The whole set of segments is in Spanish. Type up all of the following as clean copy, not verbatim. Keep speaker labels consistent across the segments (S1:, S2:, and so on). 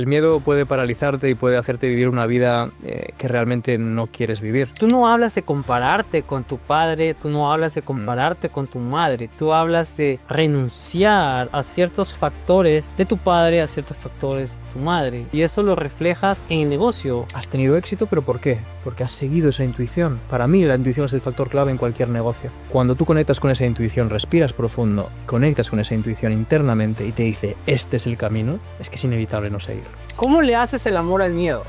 S1: El miedo puede paralizarte y puede hacerte vivir una vida que realmente no quieres vivir.
S2: Tú no hablas de compararte con tu padre, tú no hablas de compararte con tu madre, tú hablas de renunciar a ciertos factores de tu padre, a ciertos factores de tu madre. Y eso lo reflejas en el negocio.
S1: Has tenido éxito, ¿pero por qué? Porque has seguido esa intuición. Para mí la intuición es el factor clave en cualquier negocio. Cuando tú conectas con esa intuición, respiras profundo, conectas con esa intuición internamente y te dice, este es el camino, es que es inevitable no seguirlo.
S2: ¿Cómo le haces el amor al miedo?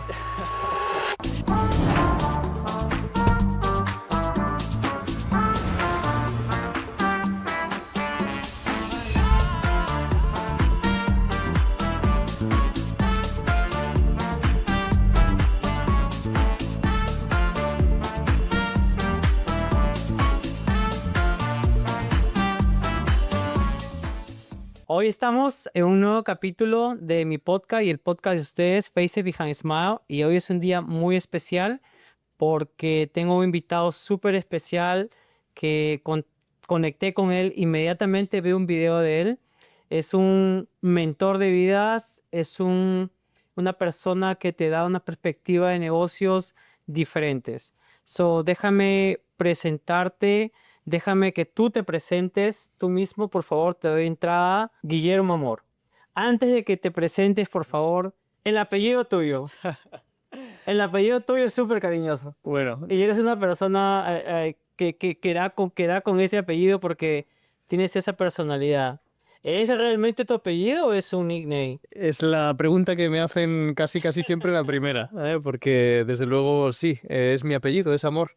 S2: Hoy estamos en un nuevo capítulo de mi podcast y el podcast de ustedes, Faces Behind Smile. Y hoy es un día muy especial porque tengo un invitado súper especial que conecté con él. Inmediatamente vi un video de él. Es un mentor de vidas, es una persona que te da una perspectiva de negocios diferentes. Déjame presentarte. Déjame que tú te presentes tú mismo, por favor, te doy entrada. Guillermo Amor. Antes de que te presentes, por favor, el apellido tuyo. El apellido tuyo es súper cariñoso.
S1: Bueno,
S2: Y eres una persona que da con ese apellido porque tienes esa personalidad. ¿Es realmente tu apellido o es un nickname?
S1: es la pregunta que me hacen casi siempre la primera, porque desde luego sí, es mi apellido, es amor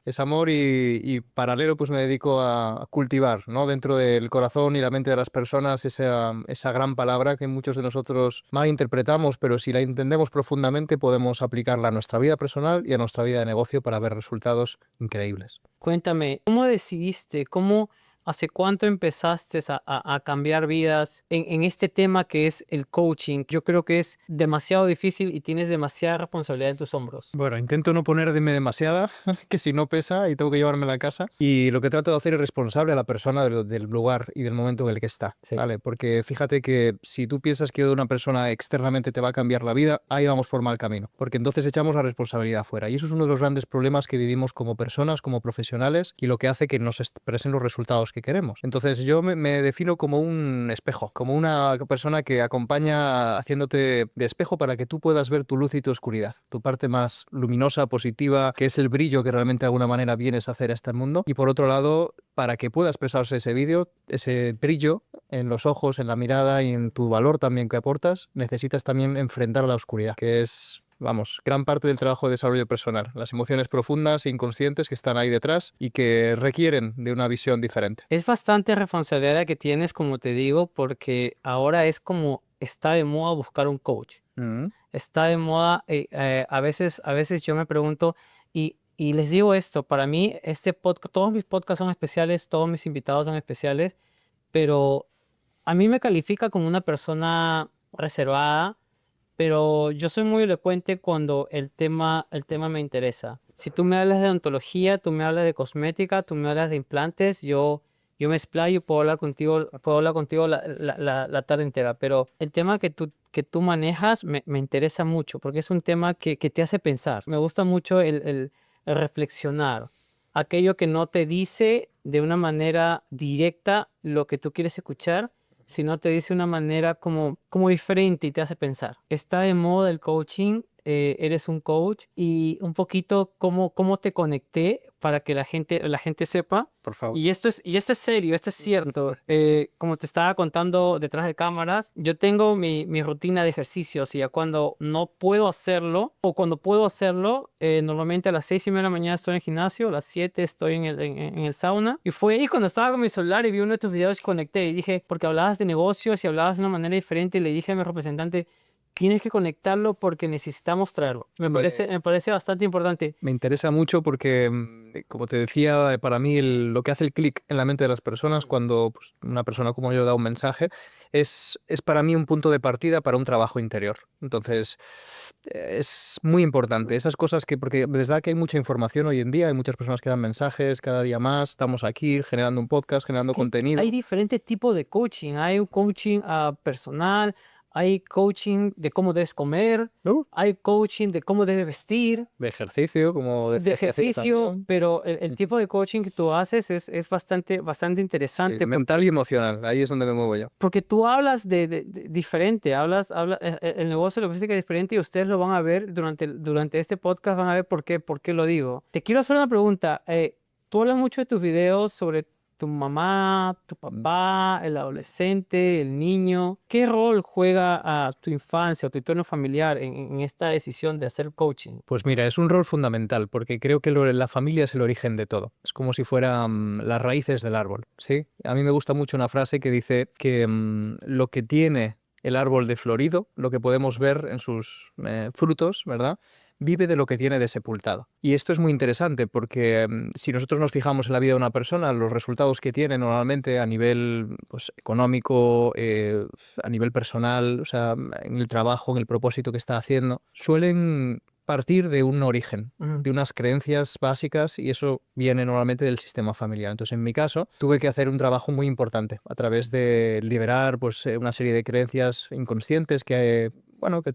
S1: y paralelo pues me dedico a cultivar, ¿no? Dentro del corazón y la mente de las personas esa gran palabra que muchos de nosotros malinterpretamos, pero si la entendemos profundamente podemos aplicarla a nuestra vida personal y a nuestra vida de negocio para ver resultados increíbles.
S2: Cuéntame, ¿cómo decidiste, hace cuánto empezaste a cambiar vidas en este tema que es el coaching? Yo creo que es demasiado difícil y tienes demasiada responsabilidad en tus hombros.
S1: Bueno, intento no ponerme demasiada, que si no pesa y tengo que llevármela a casa. Y lo que trato de hacer es responsable a la persona del lugar y del momento en el que está,
S2: Sí.
S1: ¿vale? Porque fíjate que si tú piensas que una persona externamente te va a cambiar la vida, ahí vamos por mal camino. Porque entonces echamos la responsabilidad fuera. Y eso es uno de los grandes problemas que vivimos como personas, como profesionales, y lo que hace que nos expresen los resultados que queremos. Entonces yo me defino como un espejo, como una persona que acompaña haciéndote de espejo para que tú puedas ver tu luz y tu oscuridad, tu parte más luminosa, positiva, que es el brillo que realmente de alguna manera vienes a hacer a este mundo. Y por otro lado, para que pueda expresarse ese brillo en los ojos, en la mirada y en tu valor también que aportas, necesitas también enfrentar a la oscuridad, que es, vamos, gran parte del trabajo de desarrollo personal. Las emociones profundas e inconscientes que están ahí detrás y que requieren de una visión diferente.
S2: Es bastante responsabilidad la que tienes, como te digo, porque ahora es como está de moda buscar un coach. Está de moda, a veces yo me pregunto, y les digo esto, para mí todos mis podcasts son especiales, todos mis invitados son especiales, pero a mí me califica como una persona reservada, pero yo soy muy elocuente cuando el tema me interesa. Si tú me hablas de odontología, tú me hablas de cosmética, tú me hablas de implantes, yo me explayo, puedo hablar contigo la tarde entera, pero el tema que tú manejas me interesa mucho porque es un tema que te hace pensar. Me gusta mucho el reflexionar. Aquello que no te dice de una manera directa lo que tú quieres escuchar, sino te dice de una manera como diferente y te hace pensar. Está de moda el coaching, eres un coach y un poquito cómo te conecté para que la gente sepa.
S1: Por favor.
S2: Y esto es serio, esto es cierto. Como te estaba contando detrás de cámaras, yo tengo mi rutina de ejercicios y ya cuando no puedo hacerlo o cuando puedo hacerlo, normalmente a las 6:30 de la mañana estoy en el gimnasio, a las 7 estoy en el sauna. Y fue ahí cuando estaba con mi celular y vi uno de tus videos y conecté y dije, porque hablabas de negocios y hablabas de una manera diferente y le dije a mi representante, tienes que conectarlo porque necesitamos traerlo. Me parece bastante importante.
S1: Me interesa mucho porque, como te decía, para mí lo que hace el clic en la mente de las personas cuando pues, una persona como yo da un mensaje es para mí un punto de partida para un trabajo interior. Entonces, es muy importante esas cosas porque es verdad que hay mucha información hoy en día, hay muchas personas que dan mensajes cada día más, estamos aquí generando un podcast, generando
S2: Es que
S1: contenido.
S2: hay diferentes tipos de coaching. Hay un coaching personal, hay coaching de cómo debes comer, hay coaching de cómo debes vestir,
S1: de ejercicio, como
S2: de
S1: decías que hacías
S2: ejercicio,
S1: también.
S2: pero el tipo de coaching que tú haces es bastante interesante.
S1: Mental y emocional, ahí es donde me muevo yo.
S2: Porque tú hablas de diferente, el negocio de la física es diferente y ustedes lo van a ver durante este podcast, van a ver por qué lo digo. Te quiero hacer una pregunta. Tú hablas mucho de tus videos sobre tu mamá, tu papá, el adolescente, el niño. ¿Qué rol juega a tu infancia o tu entorno familiar en esta decisión de hacer coaching?
S1: Pues mira, es un rol fundamental porque creo que la familia es el origen de todo. Es como si fueran las raíces del árbol, ¿sí? A mí me gusta mucho una frase que dice que lo que tiene el árbol de florido, lo que podemos ver en sus frutos, ¿verdad? Vive de lo que tiene de sepultado. Y esto es muy interesante porque si nosotros nos fijamos en la vida de una persona, los resultados que tiene normalmente a nivel pues, económico, a nivel personal, o sea, en el trabajo, en el propósito que está haciendo, suelen partir de un origen, de unas creencias básicas y eso viene normalmente del sistema familiar. Entonces, en mi caso, tuve que hacer un trabajo muy importante a través de liberar pues, una serie de creencias inconscientes que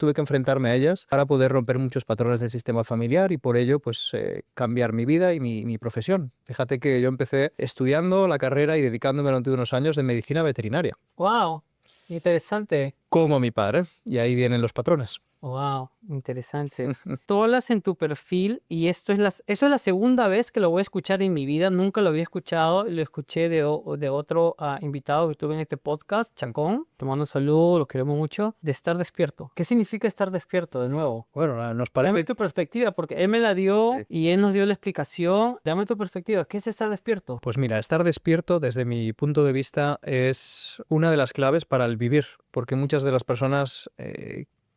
S1: tuve que enfrentarme a ellas para poder romper muchos patrones del sistema familiar y por ello pues cambiar mi vida y mi profesión. Fíjate que yo empecé estudiando la carrera y dedicándome durante unos años de medicina veterinaria.
S2: ¡Wow! Interesante.
S1: Como mi padre, y ahí vienen los patrones.
S2: Wow, interesante. Tú hablas en tu perfil y eso es la segunda vez que lo voy a escuchar en mi vida. Nunca lo había escuchado. Lo escuché de otro invitado que tuve en este podcast, Chacón. Te mando un saludo, lo queremos mucho. De estar despierto. ¿Qué significa estar despierto de nuevo?
S1: Bueno, nos parece...
S2: Dame tu perspectiva, porque él me la dio y él nos dio la explicación. Dame tu perspectiva. ¿Qué es estar despierto?
S1: Pues mira, estar despierto desde mi punto de vista es una de las claves para el vivir, porque muchas de las personas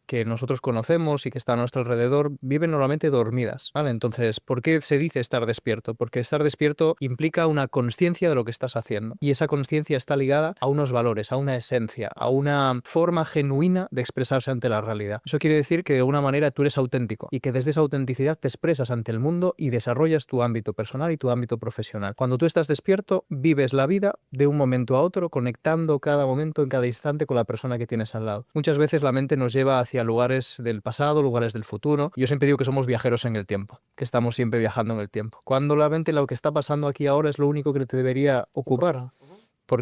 S1: que nosotros conocemos y que están a nuestro alrededor viven normalmente dormidas, ¿vale? Entonces, ¿por qué se dice estar despierto? Porque estar despierto implica una conciencia de lo que estás haciendo y esa conciencia está ligada a unos valores, a una esencia, a una forma genuina de expresarse ante la realidad. Eso quiere decir que de alguna manera tú eres auténtico y que desde esa autenticidad te expresas ante el mundo y desarrollas tu ámbito personal y tu ámbito profesional. Cuando tú estás despierto, vives la vida de un momento a otro, conectando cada momento en cada instante con la persona que tienes al lado. Muchas veces la mente nos lleva hacia lugares del pasado, lugares del futuro. Yo siempre digo que somos viajeros en el tiempo, que estamos siempre viajando en el tiempo. Cuando la mente lo que está pasando aquí ahora es lo único que te debería ocupar.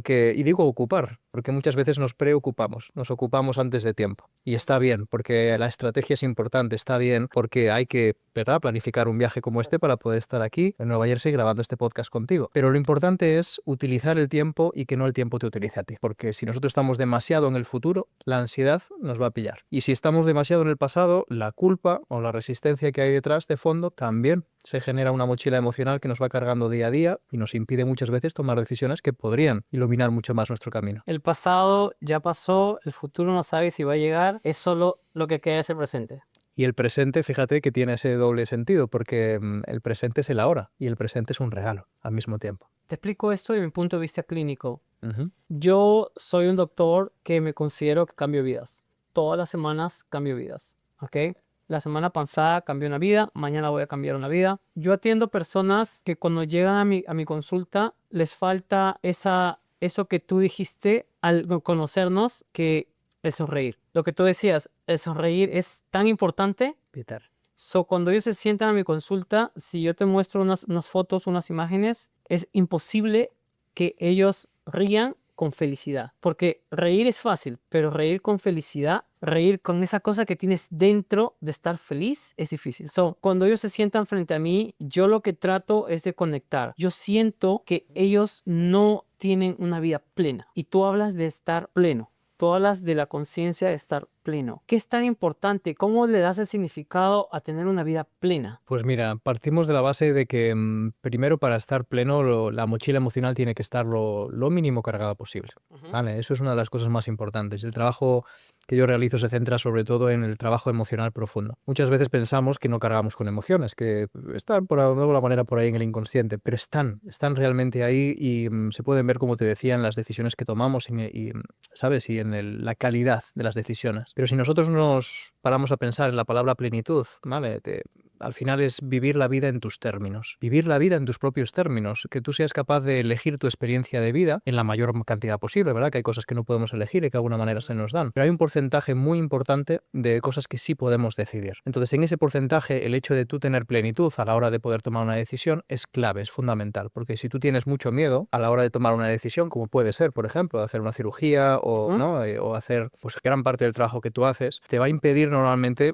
S1: Y digo ocupar, porque muchas veces nos preocupamos, nos ocupamos antes de tiempo. Y está bien, porque la estrategia es importante, está bien, porque hay que, ¿verdad?, planificar un viaje como este para poder estar aquí en Nueva Jersey grabando este podcast contigo. Pero lo importante es utilizar el tiempo y que no el tiempo te utilice a ti. Porque si nosotros estamos demasiado en el futuro, la ansiedad nos va a pillar. Y si estamos demasiado en el pasado, la culpa o la resistencia que hay detrás de fondo también se genera una mochila emocional que nos va cargando día a día y nos impide muchas veces tomar decisiones que podrían iluminar mucho más nuestro camino.
S2: El pasado ya pasó, el futuro no sabe si va a llegar, es solo lo que queda es el presente.
S1: Y el presente, fíjate que tiene ese doble sentido, porque el presente es el ahora y el presente es un regalo al mismo tiempo.
S2: Te explico esto desde mi punto de vista clínico. Yo soy un doctor que me considero que cambio vidas. Todas las semanas cambio vidas, ¿ok? La semana pasada cambié una vida, mañana voy a cambiar una vida. Yo atiendo personas que cuando llegan a mi consulta les falta eso que tú dijiste al conocernos, que es sonreír. Lo que tú decías, el sonreír es tan importante.
S1: Peter.
S2: Cuando ellos se sientan a mi consulta, si yo te muestro unas fotos, unas imágenes, es imposible que ellos rían con felicidad. Porque reír es fácil, pero reír con felicidad, reír con esa cosa que tienes dentro de estar feliz, es difícil. Cuando ellos se sientan frente a mí, yo lo que trato es de conectar. Yo siento que ellos no tienen una vida plena. Y tú hablas de estar pleno. Tú hablas de la conciencia de estar pleno. ¿Qué es tan importante? ¿Cómo le das el significado a tener una vida plena?
S1: Pues mira, partimos de la base de que primero para estar pleno la mochila emocional tiene que estar lo mínimo cargada posible. ¿Vale? Eso es una de las cosas más importantes. El trabajo que yo realizo se centra sobre todo en el trabajo emocional profundo. Muchas veces pensamos que no cargamos con emociones, que están de alguna manera por ahí en el inconsciente, pero están realmente ahí y se pueden ver, como te decía, en las decisiones que tomamos ¿sabes? Y en la calidad de las decisiones. Pero si nosotros nos paramos a pensar en la palabra plenitud, ¿vale? al final es vivir la vida en tus términos. Vivir la vida en tus propios términos. Que tú seas capaz de elegir tu experiencia de vida en la mayor cantidad posible, ¿verdad? Que hay cosas que no podemos elegir y que de alguna manera se nos dan. Pero hay un porcentaje muy importante de cosas que sí podemos decidir. Entonces, en ese porcentaje, el hecho de tú tener plenitud a la hora de poder tomar una decisión es clave, es fundamental. Porque si tú tienes mucho miedo a la hora de tomar una decisión, como puede ser, por ejemplo, hacer una cirugía o, ¿no? O hacer pues, gran parte del trabajo que tú haces, te va a impedir normalmente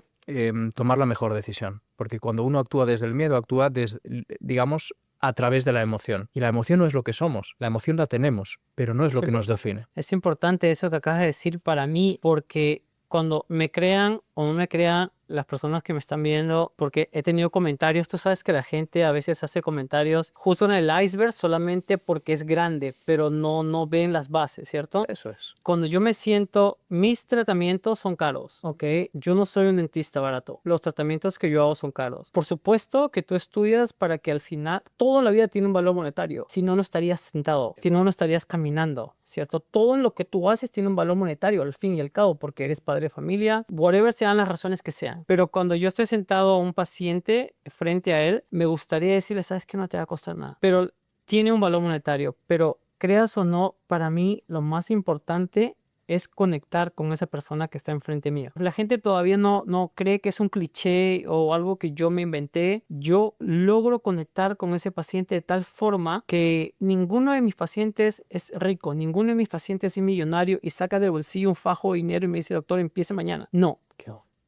S1: tomar la mejor decisión. Porque cuando uno actúa desde el miedo, actúa desde, digamos, a través de la emoción. Y la emoción no es lo que somos, la emoción la tenemos, pero no es lo que nos define.
S2: Es importante eso que acabas de decir para mí, porque cuando me crean o no me crean las personas que me están viendo, porque he tenido comentarios, tú sabes que la gente a veces hace comentarios justo en el iceberg solamente porque es grande, pero no ven las bases, ¿cierto?
S1: Eso es.
S2: Cuando yo me siento, mis tratamientos son caros, ¿ok? Yo no soy un dentista barato. Los tratamientos que yo hago son caros. Por supuesto que tú estudias para que al final toda la vida tiene un valor monetario. Si no, no estarías sentado, si no, no estarías caminando, ¿cierto? Todo en lo que tú haces tiene un valor monetario al fin y al cabo, porque eres padre de familia, whatever sean las razones que sean. Pero cuando yo estoy sentado a un paciente frente a él, me gustaría decirle, sabes que no te va a costar nada, pero tiene un valor monetario. Pero creas o no, para mí lo más importante es conectar con esa persona que está enfrente mío. La gente todavía no cree que es un cliché o algo que yo me inventé. Yo logro conectar con ese paciente de tal forma que ninguno de mis pacientes es rico, ninguno de mis pacientes es millonario y saca del bolsillo un fajo de dinero y me dice, doctor, empiece mañana. No.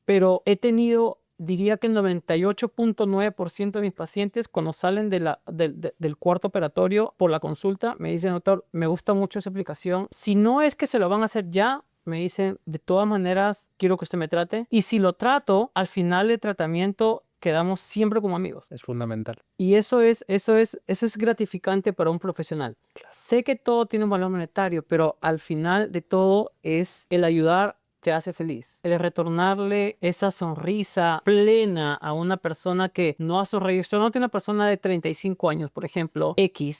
S2: Pero he tenido, diría que el 98.9% de mis pacientes cuando salen del cuarto operatorio por la consulta me dicen, doctor, me gusta mucho esa aplicación. Si no es que se lo van a hacer ya, me dicen, de todas maneras, quiero que usted me trate. Y si lo trato, al final del tratamiento quedamos siempre como amigos.
S1: Es fundamental.
S2: Y eso es gratificante para un profesional. Claro. Sé que todo tiene un valor monetario, pero al final de todo es el ayudar te hace feliz. El retornarle esa sonrisa plena a una persona que no ha sonreído. Yo no tengo una persona de 35 años, por ejemplo,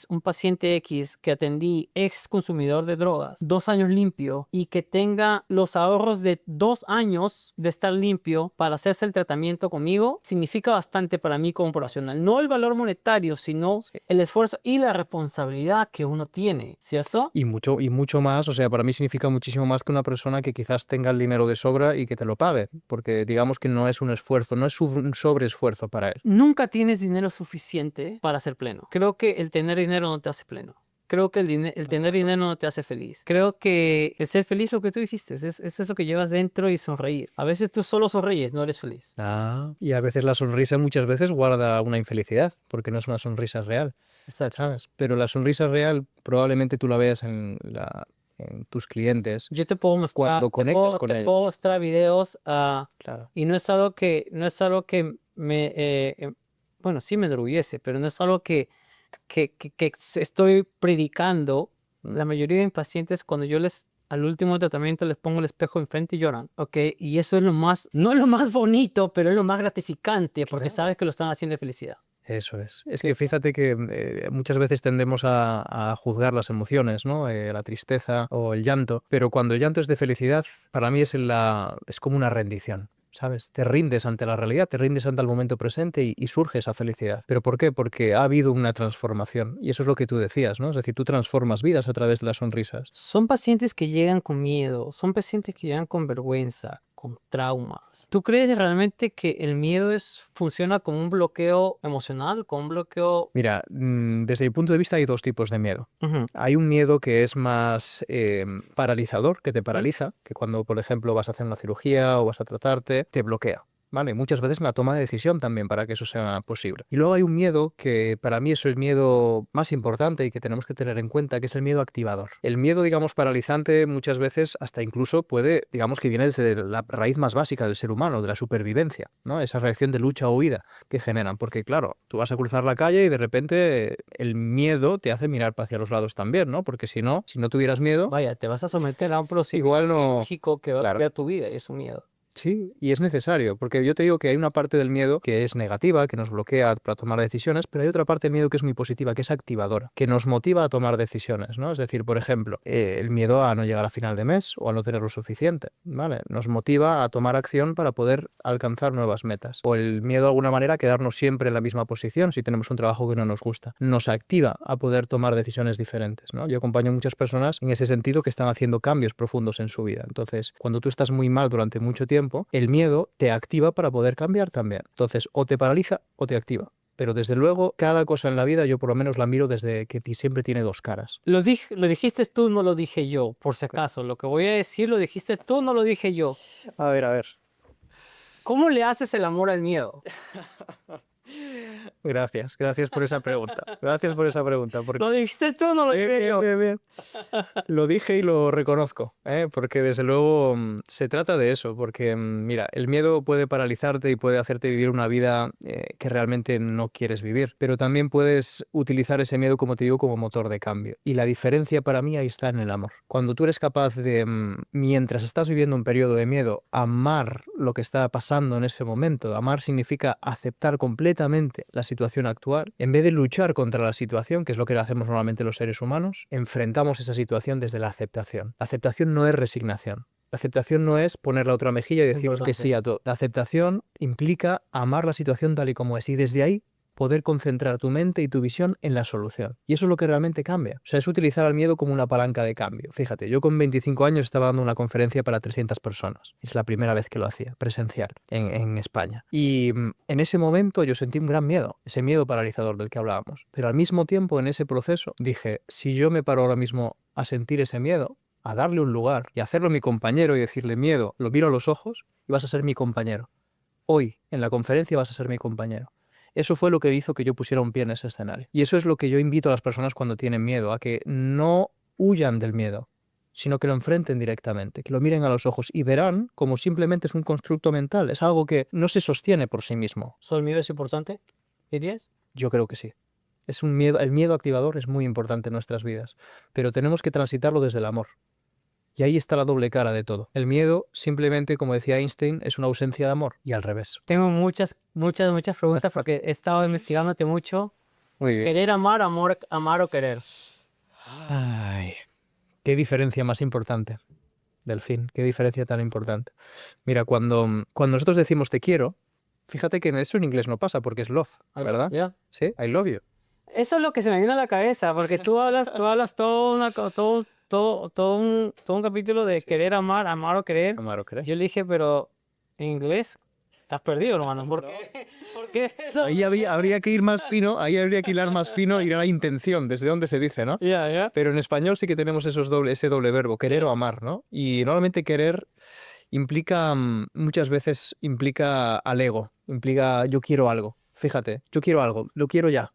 S2: un paciente X que atendí, ex consumidor de drogas, 2 años limpio y que tenga los ahorros de 2 años de estar limpio para hacerse el tratamiento conmigo, significa bastante para mí como profesional. No el valor monetario, sino el esfuerzo y la responsabilidad que uno tiene, ¿cierto?
S1: Y mucho más, o sea, para mí significa muchísimo más que una persona que quizás tenga el dinero de sobra y que te lo pague, porque digamos que no es un esfuerzo, no es un sobreesfuerzo para él.
S2: Nunca tienes dinero suficiente para ser pleno. Creo que el tener dinero no te hace pleno. Creo que el tener dinero no te hace feliz. Creo que el ser feliz, lo que tú dijiste, es eso que llevas dentro y sonreír. A veces tú solo sonríes, no eres feliz.
S1: Y a veces la sonrisa muchas veces guarda una infelicidad, porque no es una sonrisa real. ¿Sabes? Pero la sonrisa real probablemente tú la veas en tus clientes.
S2: Yo te puedo mostrar,
S1: cuando conectas con ellos.
S2: Te puedo mostrar videos
S1: Claro.
S2: y no es algo que me, bueno, sí me enorgullece, pero no es algo que estoy predicando. La mayoría de mis pacientes, cuando yo al último tratamiento les pongo el espejo enfrente y lloran, ¿ok? Y eso es no es lo más bonito, pero es lo más gratificante porque sabes que lo están haciendo de felicidad.
S1: Eso es. Es que fíjate que muchas veces tendemos a juzgar las emociones, ¿no? La tristeza o el llanto, pero cuando el llanto es de felicidad, para mí es como una rendición. ¿Sabes? Te rindes ante la realidad, te rindes ante el momento presente y surge esa felicidad. ¿Pero por qué? Porque ha habido una transformación. Y eso es lo que tú decías, ¿no? Es decir, tú transformas vidas a través de las sonrisas.
S2: Son pacientes que llegan con miedo, son pacientes que llegan con vergüenza, con traumas. ¿Tú crees realmente que el miedo funciona como un bloqueo emocional, como un bloqueo?
S1: Mira, desde mi punto de vista hay 2 tipos de miedo.
S2: Uh-huh.
S1: Hay un miedo que es más paralizador, que te paraliza, que cuando, por ejemplo, vas a hacer una cirugía o vas a tratarte, te bloquea. ¿Vale? Muchas veces la toma de decisión también para que eso sea posible. Y luego hay un miedo que para mí es el miedo más importante y que tenemos que tener en cuenta, que es el miedo activador. El miedo, digamos, paralizante muchas veces hasta incluso puede, digamos, que viene desde la raíz más básica del ser humano, de la supervivencia, ¿no? Esa reacción de lucha o huida que generan. Porque claro, tú vas a cruzar la calle y de repente el miedo te hace mirar hacia los lados también, ¿no? Porque si no tuvieras miedo...
S2: Vaya, te vas a someter a un proceso
S1: igual no...
S2: psicológico que va a cambiar tu vida y es un miedo.
S1: Sí, y es necesario, porque yo te digo que hay una parte del miedo que es negativa, que nos bloquea para tomar decisiones, pero hay otra parte del miedo que es muy positiva, que es activadora, que nos motiva a tomar decisiones, ¿no? Es decir, por ejemplo, el miedo a no llegar a final de mes o a no tener lo suficiente, ¿vale? Nos motiva a tomar acción para poder alcanzar nuevas metas. O el miedo de alguna manera a quedarnos siempre en la misma posición si tenemos un trabajo que no nos gusta. Nos activa a poder tomar decisiones diferentes, ¿no? Yo acompaño a muchas personas en ese sentido que están haciendo cambios profundos en su vida. Entonces, cuando tú estás muy mal durante mucho tiempo, el miedo te activa para poder cambiar también. Entonces, o te paraliza o te activa. Pero desde luego, cada cosa en la vida yo por lo menos la miro desde que siempre tiene dos caras.
S2: Lo dijiste tú, no lo dije yo, por si acaso. Lo que voy a decir lo dijiste tú, no lo dije yo.
S1: A ver.
S2: ¿Cómo le haces el amor al miedo?
S1: Gracias por esa pregunta. Gracias por esa pregunta. Porque...
S2: Lo dijiste tú, no lo dije yo.
S1: Bien. Lo dije y lo reconozco, porque desde luego se trata de eso, porque mira, el miedo puede paralizarte y puede hacerte vivir una vida que realmente no quieres vivir, pero también puedes utilizar ese miedo, como te digo, como motor de cambio. Y la diferencia para mí ahí está en el amor. Cuando tú eres capaz de, mientras estás viviendo un periodo de miedo, amar lo que está pasando en ese momento, amar significa aceptar completamente la situación actual, en vez de luchar contra la situación, que es lo que hacemos normalmente los seres humanos, enfrentamos esa situación desde la aceptación. La aceptación no es resignación. La aceptación no es poner la otra mejilla y decir que sí a todo. La aceptación implica amar la situación tal y como es y desde ahí poder concentrar tu mente y tu visión en la solución. Y eso es lo que realmente cambia. O sea, es utilizar al miedo como una palanca de cambio. Fíjate, yo con 25 años estaba dando una conferencia para 300 personas. Es la primera vez que lo hacía, presencial, en España. Y en ese momento yo sentí un gran miedo, ese miedo paralizador del que hablábamos. Pero al mismo tiempo, en ese proceso, dije, si yo me paro ahora mismo a sentir ese miedo, a darle un lugar y hacerlo mi compañero y decirle miedo, lo miro a los ojos y vas a ser mi compañero. Hoy, en la conferencia, vas a ser mi compañero. Eso fue lo que hizo que yo pusiera un pie en ese escenario. Y eso es lo que yo invito a las personas cuando tienen miedo, a que no huyan del miedo, sino que lo enfrenten directamente, que lo miren a los ojos y verán como simplemente es un constructo mental, es algo que no se sostiene por sí mismo.
S2: ¿El miedo es importante? ¿Dirías?
S1: Yo creo que sí. Es un miedo, el miedo activador es muy importante en nuestras vidas, pero tenemos que transitarlo desde el amor. Y ahí está la doble cara de todo. El miedo, simplemente, como decía Einstein, es una ausencia de amor, y al revés.
S2: Tengo muchas preguntas porque he estado investigándote mucho.
S1: Muy bien.
S2: Querer amar, amar o querer.
S1: Ay, qué diferencia más importante, Delfín, qué diferencia tan importante. Mira, cuando nosotros decimos te quiero, fíjate que eso en inglés no pasa porque es love, ¿verdad?
S2: Yeah.
S1: Sí, I love you.
S2: Eso es lo que se me viene a la cabeza, porque tú hablas todo un capítulo de querer amar, amar o querer.
S1: Amar o querer.
S2: Yo le dije, pero en inglés estás perdido, hermano. ¿Por qué? ¿Por qué?
S1: Ahí habría que ir más fino, ahí habría que hilar más fino, ir a la intención, desde dónde se dice, ¿no?
S2: Ya.
S1: Pero en español sí que tenemos ese doble verbo, querer o amar, ¿no? Y normalmente querer implica, muchas veces implica al ego, implica yo quiero algo. Fíjate, yo quiero algo, lo quiero ya.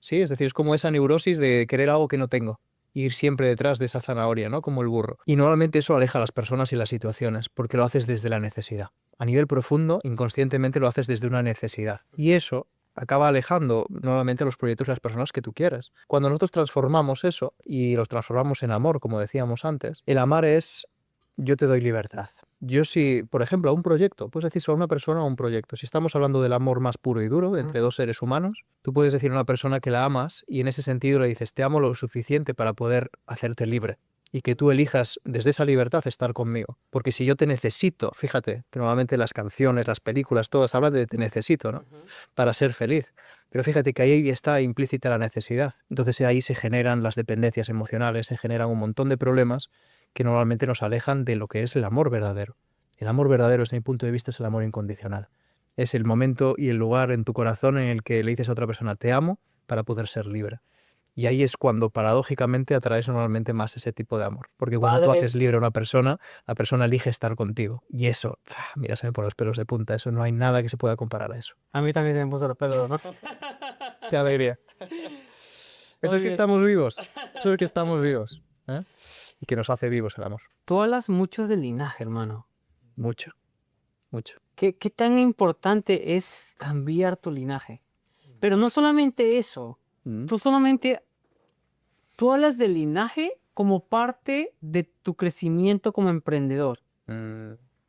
S1: Sí, es decir, es como esa neurosis de querer algo que no tengo. Ir siempre detrás de esa zanahoria, ¿no? Como el burro. Y normalmente eso aleja a las personas y las situaciones, porque lo haces desde la necesidad. A nivel profundo, inconscientemente lo haces desde una necesidad. Y eso acaba alejando nuevamente los proyectos y las personas que tú quieres. Cuando nosotros transformamos eso y los transformamos en amor, como decíamos antes, el amar es yo te doy libertad. Yo si, por ejemplo, a un proyecto, puedes decir solo a una persona o a un proyecto. Si estamos hablando del amor más puro y duro entre dos seres humanos, tú puedes decir a una persona que la amas y en ese sentido le dices, te amo lo suficiente para poder hacerte libre. Y que tú elijas desde esa libertad estar conmigo. Porque si yo te necesito, fíjate, que normalmente las canciones, las películas, todas hablan de te necesito, ¿no? Para ser feliz. Pero fíjate que ahí está implícita la necesidad. Entonces ahí se generan las dependencias emocionales, se generan un montón de problemas que normalmente nos alejan de lo que es el amor verdadero. El amor verdadero, desde mi punto de vista, es el amor incondicional. Es el momento y el lugar en tu corazón en el que le dices a otra persona te amo para poder ser libre. Y ahí es cuando paradójicamente atraes normalmente más ese tipo de amor. Porque cuando tú haces libre a una persona, la persona elige estar contigo. Y eso, mira, se me ponen los pelos de punta. Eso no hay nada que se pueda comparar a eso.
S2: A mí también se me puso los pelos, ¿no?
S1: Qué alegría. Eso es que estamos vivos. Eso es que estamos vivos. ¿Eh? Y que nos hace vivos el amor.
S2: Tú hablas mucho del linaje, hermano.
S1: Mucho.
S2: ¿Qué tan importante es cambiar tu linaje? Pero no solamente eso. Tú hablas del linaje como parte de tu crecimiento como emprendedor.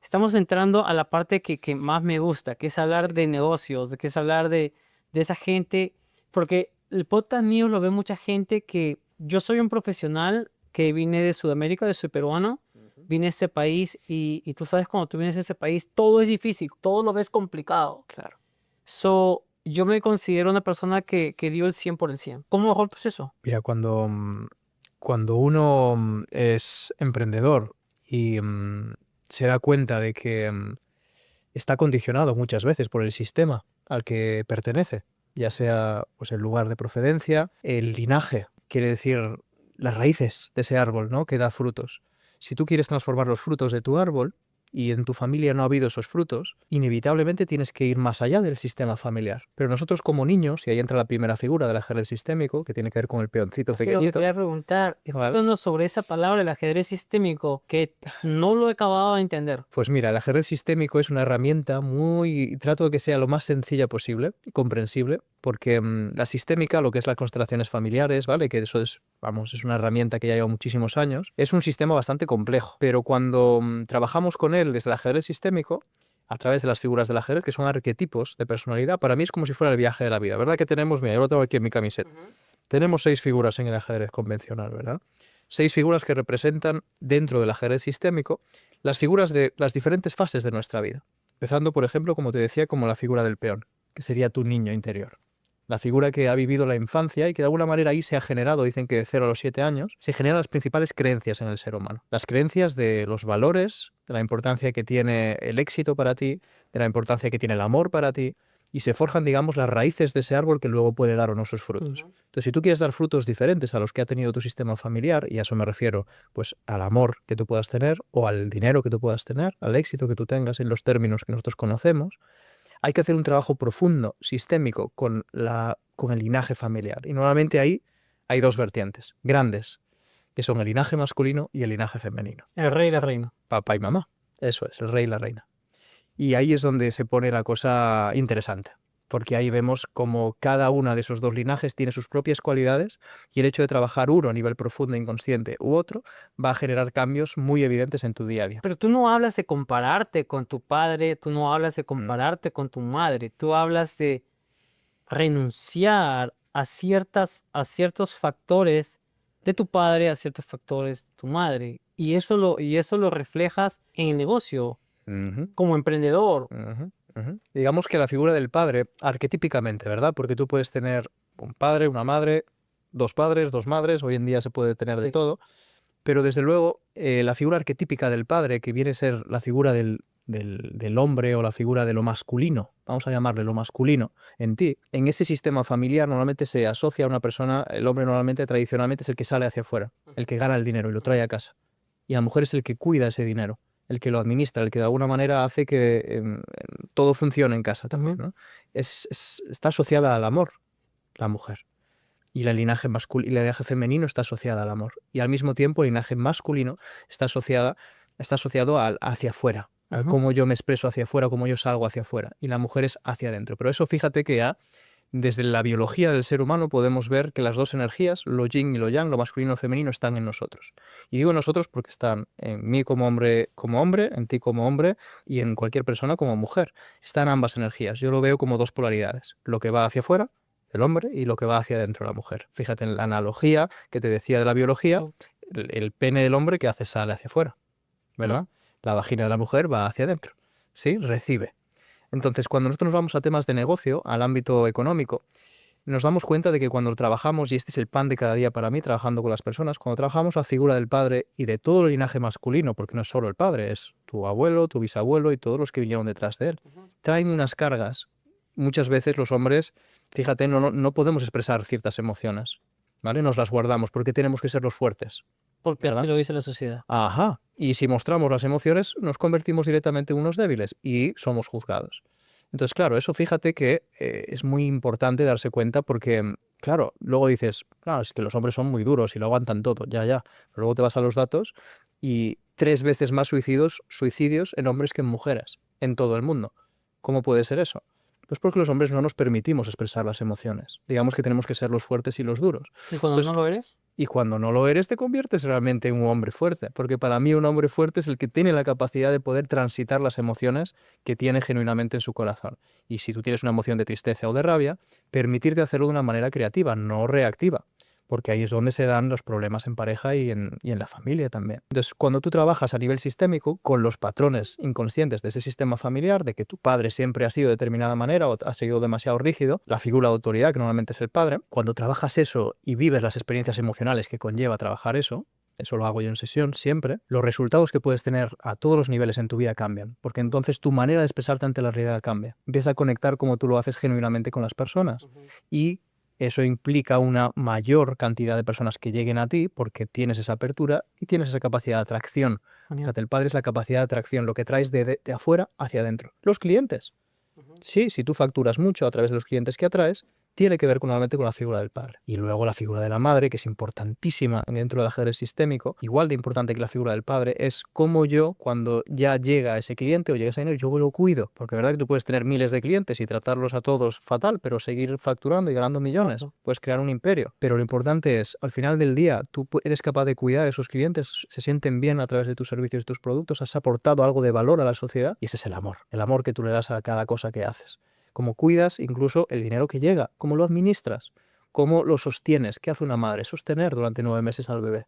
S2: estamos entrando a la parte que más me gusta, que es hablar de negocios, que es hablar de esa gente, porque el podcast mío lo ve mucha gente que yo soy un profesional que vine de Sudamérica, soy peruano, vine a este país y tú sabes cuando tú vienes a este país todo es difícil, todo lo ves complicado.
S1: Claro.
S2: So, yo me considero una persona que dio el 100 por el 100. ¿Cómo mejor pues eso?
S1: Mira, cuando uno es emprendedor y se da cuenta de que está condicionado muchas veces por el sistema al que pertenece, ya sea pues, el lugar de procedencia, el linaje, quiere decir las raíces de ese árbol, ¿no? Que da frutos. Si tú quieres transformar los frutos de tu árbol y en tu familia no ha habido esos frutos, inevitablemente tienes que ir más allá del sistema familiar. Pero nosotros como niños, y ahí entra la primera figura del ajedrez sistémico, que tiene que ver con el peoncito
S2: Pero te
S1: pequeñito.
S2: voy a preguntar,
S1: Vale.
S2: hablando sobre esa palabra, el ajedrez sistémico, que no lo he acabado de entender.
S1: Pues mira, el ajedrez sistémico es una herramienta muy... Trato de que sea lo más sencilla posible, comprensible, porque la sistémica, lo que es las constelaciones familiares, ¿vale? Que eso es, vamos, es una herramienta que ya lleva muchísimos años, es un sistema bastante complejo, pero cuando trabajamos con él desde el ajedrez sistémico, a través de las figuras del ajedrez, que son arquetipos de personalidad, para mí es como si fuera el viaje de la vida, ¿verdad? Que tenemos, mira, yo lo tengo aquí en mi camiseta. Tenemos 6 figuras en el ajedrez convencional, ¿verdad? 6 figuras que representan dentro del ajedrez sistémico las figuras de las diferentes fases de nuestra vida. Empezando, por ejemplo, como te decía, como la figura del peón, que sería tu niño interior. La figura que ha vivido la infancia y que de alguna manera ahí se ha generado, dicen que de 0 a los 7 años, se generan las principales creencias en el ser humano. Las creencias de los valores, de la importancia que tiene el éxito para ti, de la importancia que tiene el amor para ti, y se forjan, digamos, las raíces de ese árbol que luego puede dar o no sus frutos. Entonces, si tú quieres dar frutos diferentes a los que ha tenido tu sistema familiar, y a eso me refiero, pues al amor que tú puedas tener, o al dinero que tú puedas tener, al éxito que tú tengas en los términos que nosotros conocemos, hay que hacer un trabajo profundo, sistémico, con el linaje familiar. Y normalmente ahí hay 2 vertientes grandes, que son el linaje masculino y el linaje femenino.
S2: El rey y la reina.
S1: Papá y mamá. Eso es, el rey y la reina. Y ahí es donde se pone la cosa interesante, porque ahí vemos cómo cada una de esos 2 linajes tiene sus propias cualidades y el hecho de trabajar uno a nivel profundo e inconsciente u otro va a generar cambios muy evidentes en tu día a día.
S2: Pero tú no hablas de compararte con tu padre, tú no hablas de compararte con tu madre, tú hablas de renunciar a ciertos factores de tu padre, a ciertos factores de tu madre. Y eso lo reflejas en el negocio, como emprendedor.
S1: Digamos que la figura del padre, arquetípicamente, ¿verdad? Porque tú puedes tener un padre, una madre, 2 padres, 2 madres, hoy en día se puede tener de
S2: Sí.
S1: todo, pero desde luego la figura arquetípica del padre, que viene a ser la figura del hombre o la figura de lo masculino, vamos a llamarle lo masculino en ti, en ese sistema familiar normalmente se asocia a una persona, el hombre normalmente, tradicionalmente, es el que sale hacia afuera, el que gana el dinero y lo trae a casa. Y la mujer es el que cuida ese dinero, el que lo administra, el que de alguna manera hace que todo funcione en casa también, ¿no? Está asociada al amor, la mujer. Y el linaje masculino y el linaje femenino está asociada al amor. Y al mismo tiempo el linaje masculino está asociado hacia afuera, a cómo yo me expreso hacia afuera, cómo yo salgo hacia afuera. Y la mujer es hacia adentro. Pero eso fíjate que ya desde la biología del ser humano podemos ver que las 2 energías, lo yin y lo yang, lo masculino y lo femenino, están en nosotros. Y digo nosotros porque están en mí como hombre, en ti como hombre y en cualquier persona como mujer. Están ambas energías. Yo lo veo como 2 polaridades. Lo que va hacia afuera, el hombre, y lo que va hacia adentro, la mujer. Fíjate en la analogía que te decía de la biología, el pene del hombre que hace sale hacia afuera, ¿verdad? La vagina de la mujer va hacia adentro, ¿sí? Recibe. Entonces, cuando nosotros nos vamos a temas de negocio, al ámbito económico, nos damos cuenta de que cuando trabajamos, y este es el pan de cada día para mí, trabajando con las personas, cuando trabajamos la figura del padre y de todo el linaje masculino, porque no es solo el padre, es tu abuelo, tu bisabuelo y todos los que vinieron detrás de él, traen unas cargas. Muchas veces los hombres, fíjate, no podemos expresar ciertas emociones, ¿vale? Nos las guardamos porque tenemos que ser los fuertes.
S2: Porque
S1: ¿verdad?
S2: así lo dice la sociedad.
S1: Ajá. Y si mostramos las emociones, nos convertimos directamente en unos débiles y somos juzgados. Entonces, claro, eso fíjate que es muy importante darse cuenta porque, claro, luego dices, claro, es que los hombres son muy duros y lo aguantan todo, ya. Pero luego te vas a los datos y 3 veces más suicidios en hombres que en mujeres, en todo el mundo. ¿Cómo puede ser eso? Pues porque los hombres no nos permitimos expresar las emociones. Digamos que tenemos que ser los fuertes y los duros.
S2: ¿Y cuando
S1: Pues,
S2: no lo eres?
S1: y cuando no lo eres, te conviertes realmente en un hombre fuerte. Porque para mí un hombre fuerte es el que tiene la capacidad de poder transitar las emociones que tiene genuinamente en su corazón. Y si tú tienes una emoción de tristeza o de rabia, permitirte hacerlo de una manera creativa, no reactiva. Porque ahí es donde se dan los problemas en pareja y en la familia también. Entonces, cuando tú trabajas a nivel sistémico con los patrones inconscientes de ese sistema familiar, de que tu padre siempre ha sido de determinada manera o ha sido demasiado rígido, la figura de autoridad, que normalmente es el padre, cuando trabajas eso y vives las experiencias emocionales que conlleva trabajar eso lo hago yo en sesión siempre, los resultados que puedes tener a todos los niveles en tu vida cambian, porque entonces tu manera de expresarte ante la realidad cambia. Empieza a conectar como tú lo haces genuinamente con las personas. Y eso implica una mayor cantidad de personas que lleguen a ti porque tienes esa apertura y tienes esa capacidad de atracción. Fíjate, el padre es la capacidad de atracción, lo que traes de afuera hacia adentro. Los clientes. Sí, si tú facturas mucho a través de los clientes que atraes, tiene que ver nuevamente con la figura del padre. Y luego la figura de la madre, que es importantísima dentro del ajedrez sistémico, igual de importante que la figura del padre, es cómo yo, cuando ya llega ese cliente o llega ese dinero, yo lo cuido. Porque es verdad que tú puedes tener miles de clientes y tratarlos a todos fatal, pero seguir facturando y ganando millones.
S2: Exacto.
S1: Puedes crear un imperio. Pero lo importante es, al final del día, tú eres capaz de cuidar a esos clientes, se sienten bien a través de tus servicios y tus productos, has aportado algo de valor a la sociedad y ese es el amor. El amor que tú le das a cada cosa que haces. Cómo cuidas incluso el dinero que llega, cómo lo administras, cómo lo sostienes. ¿Qué hace una madre? Sostener durante 9 meses al bebé.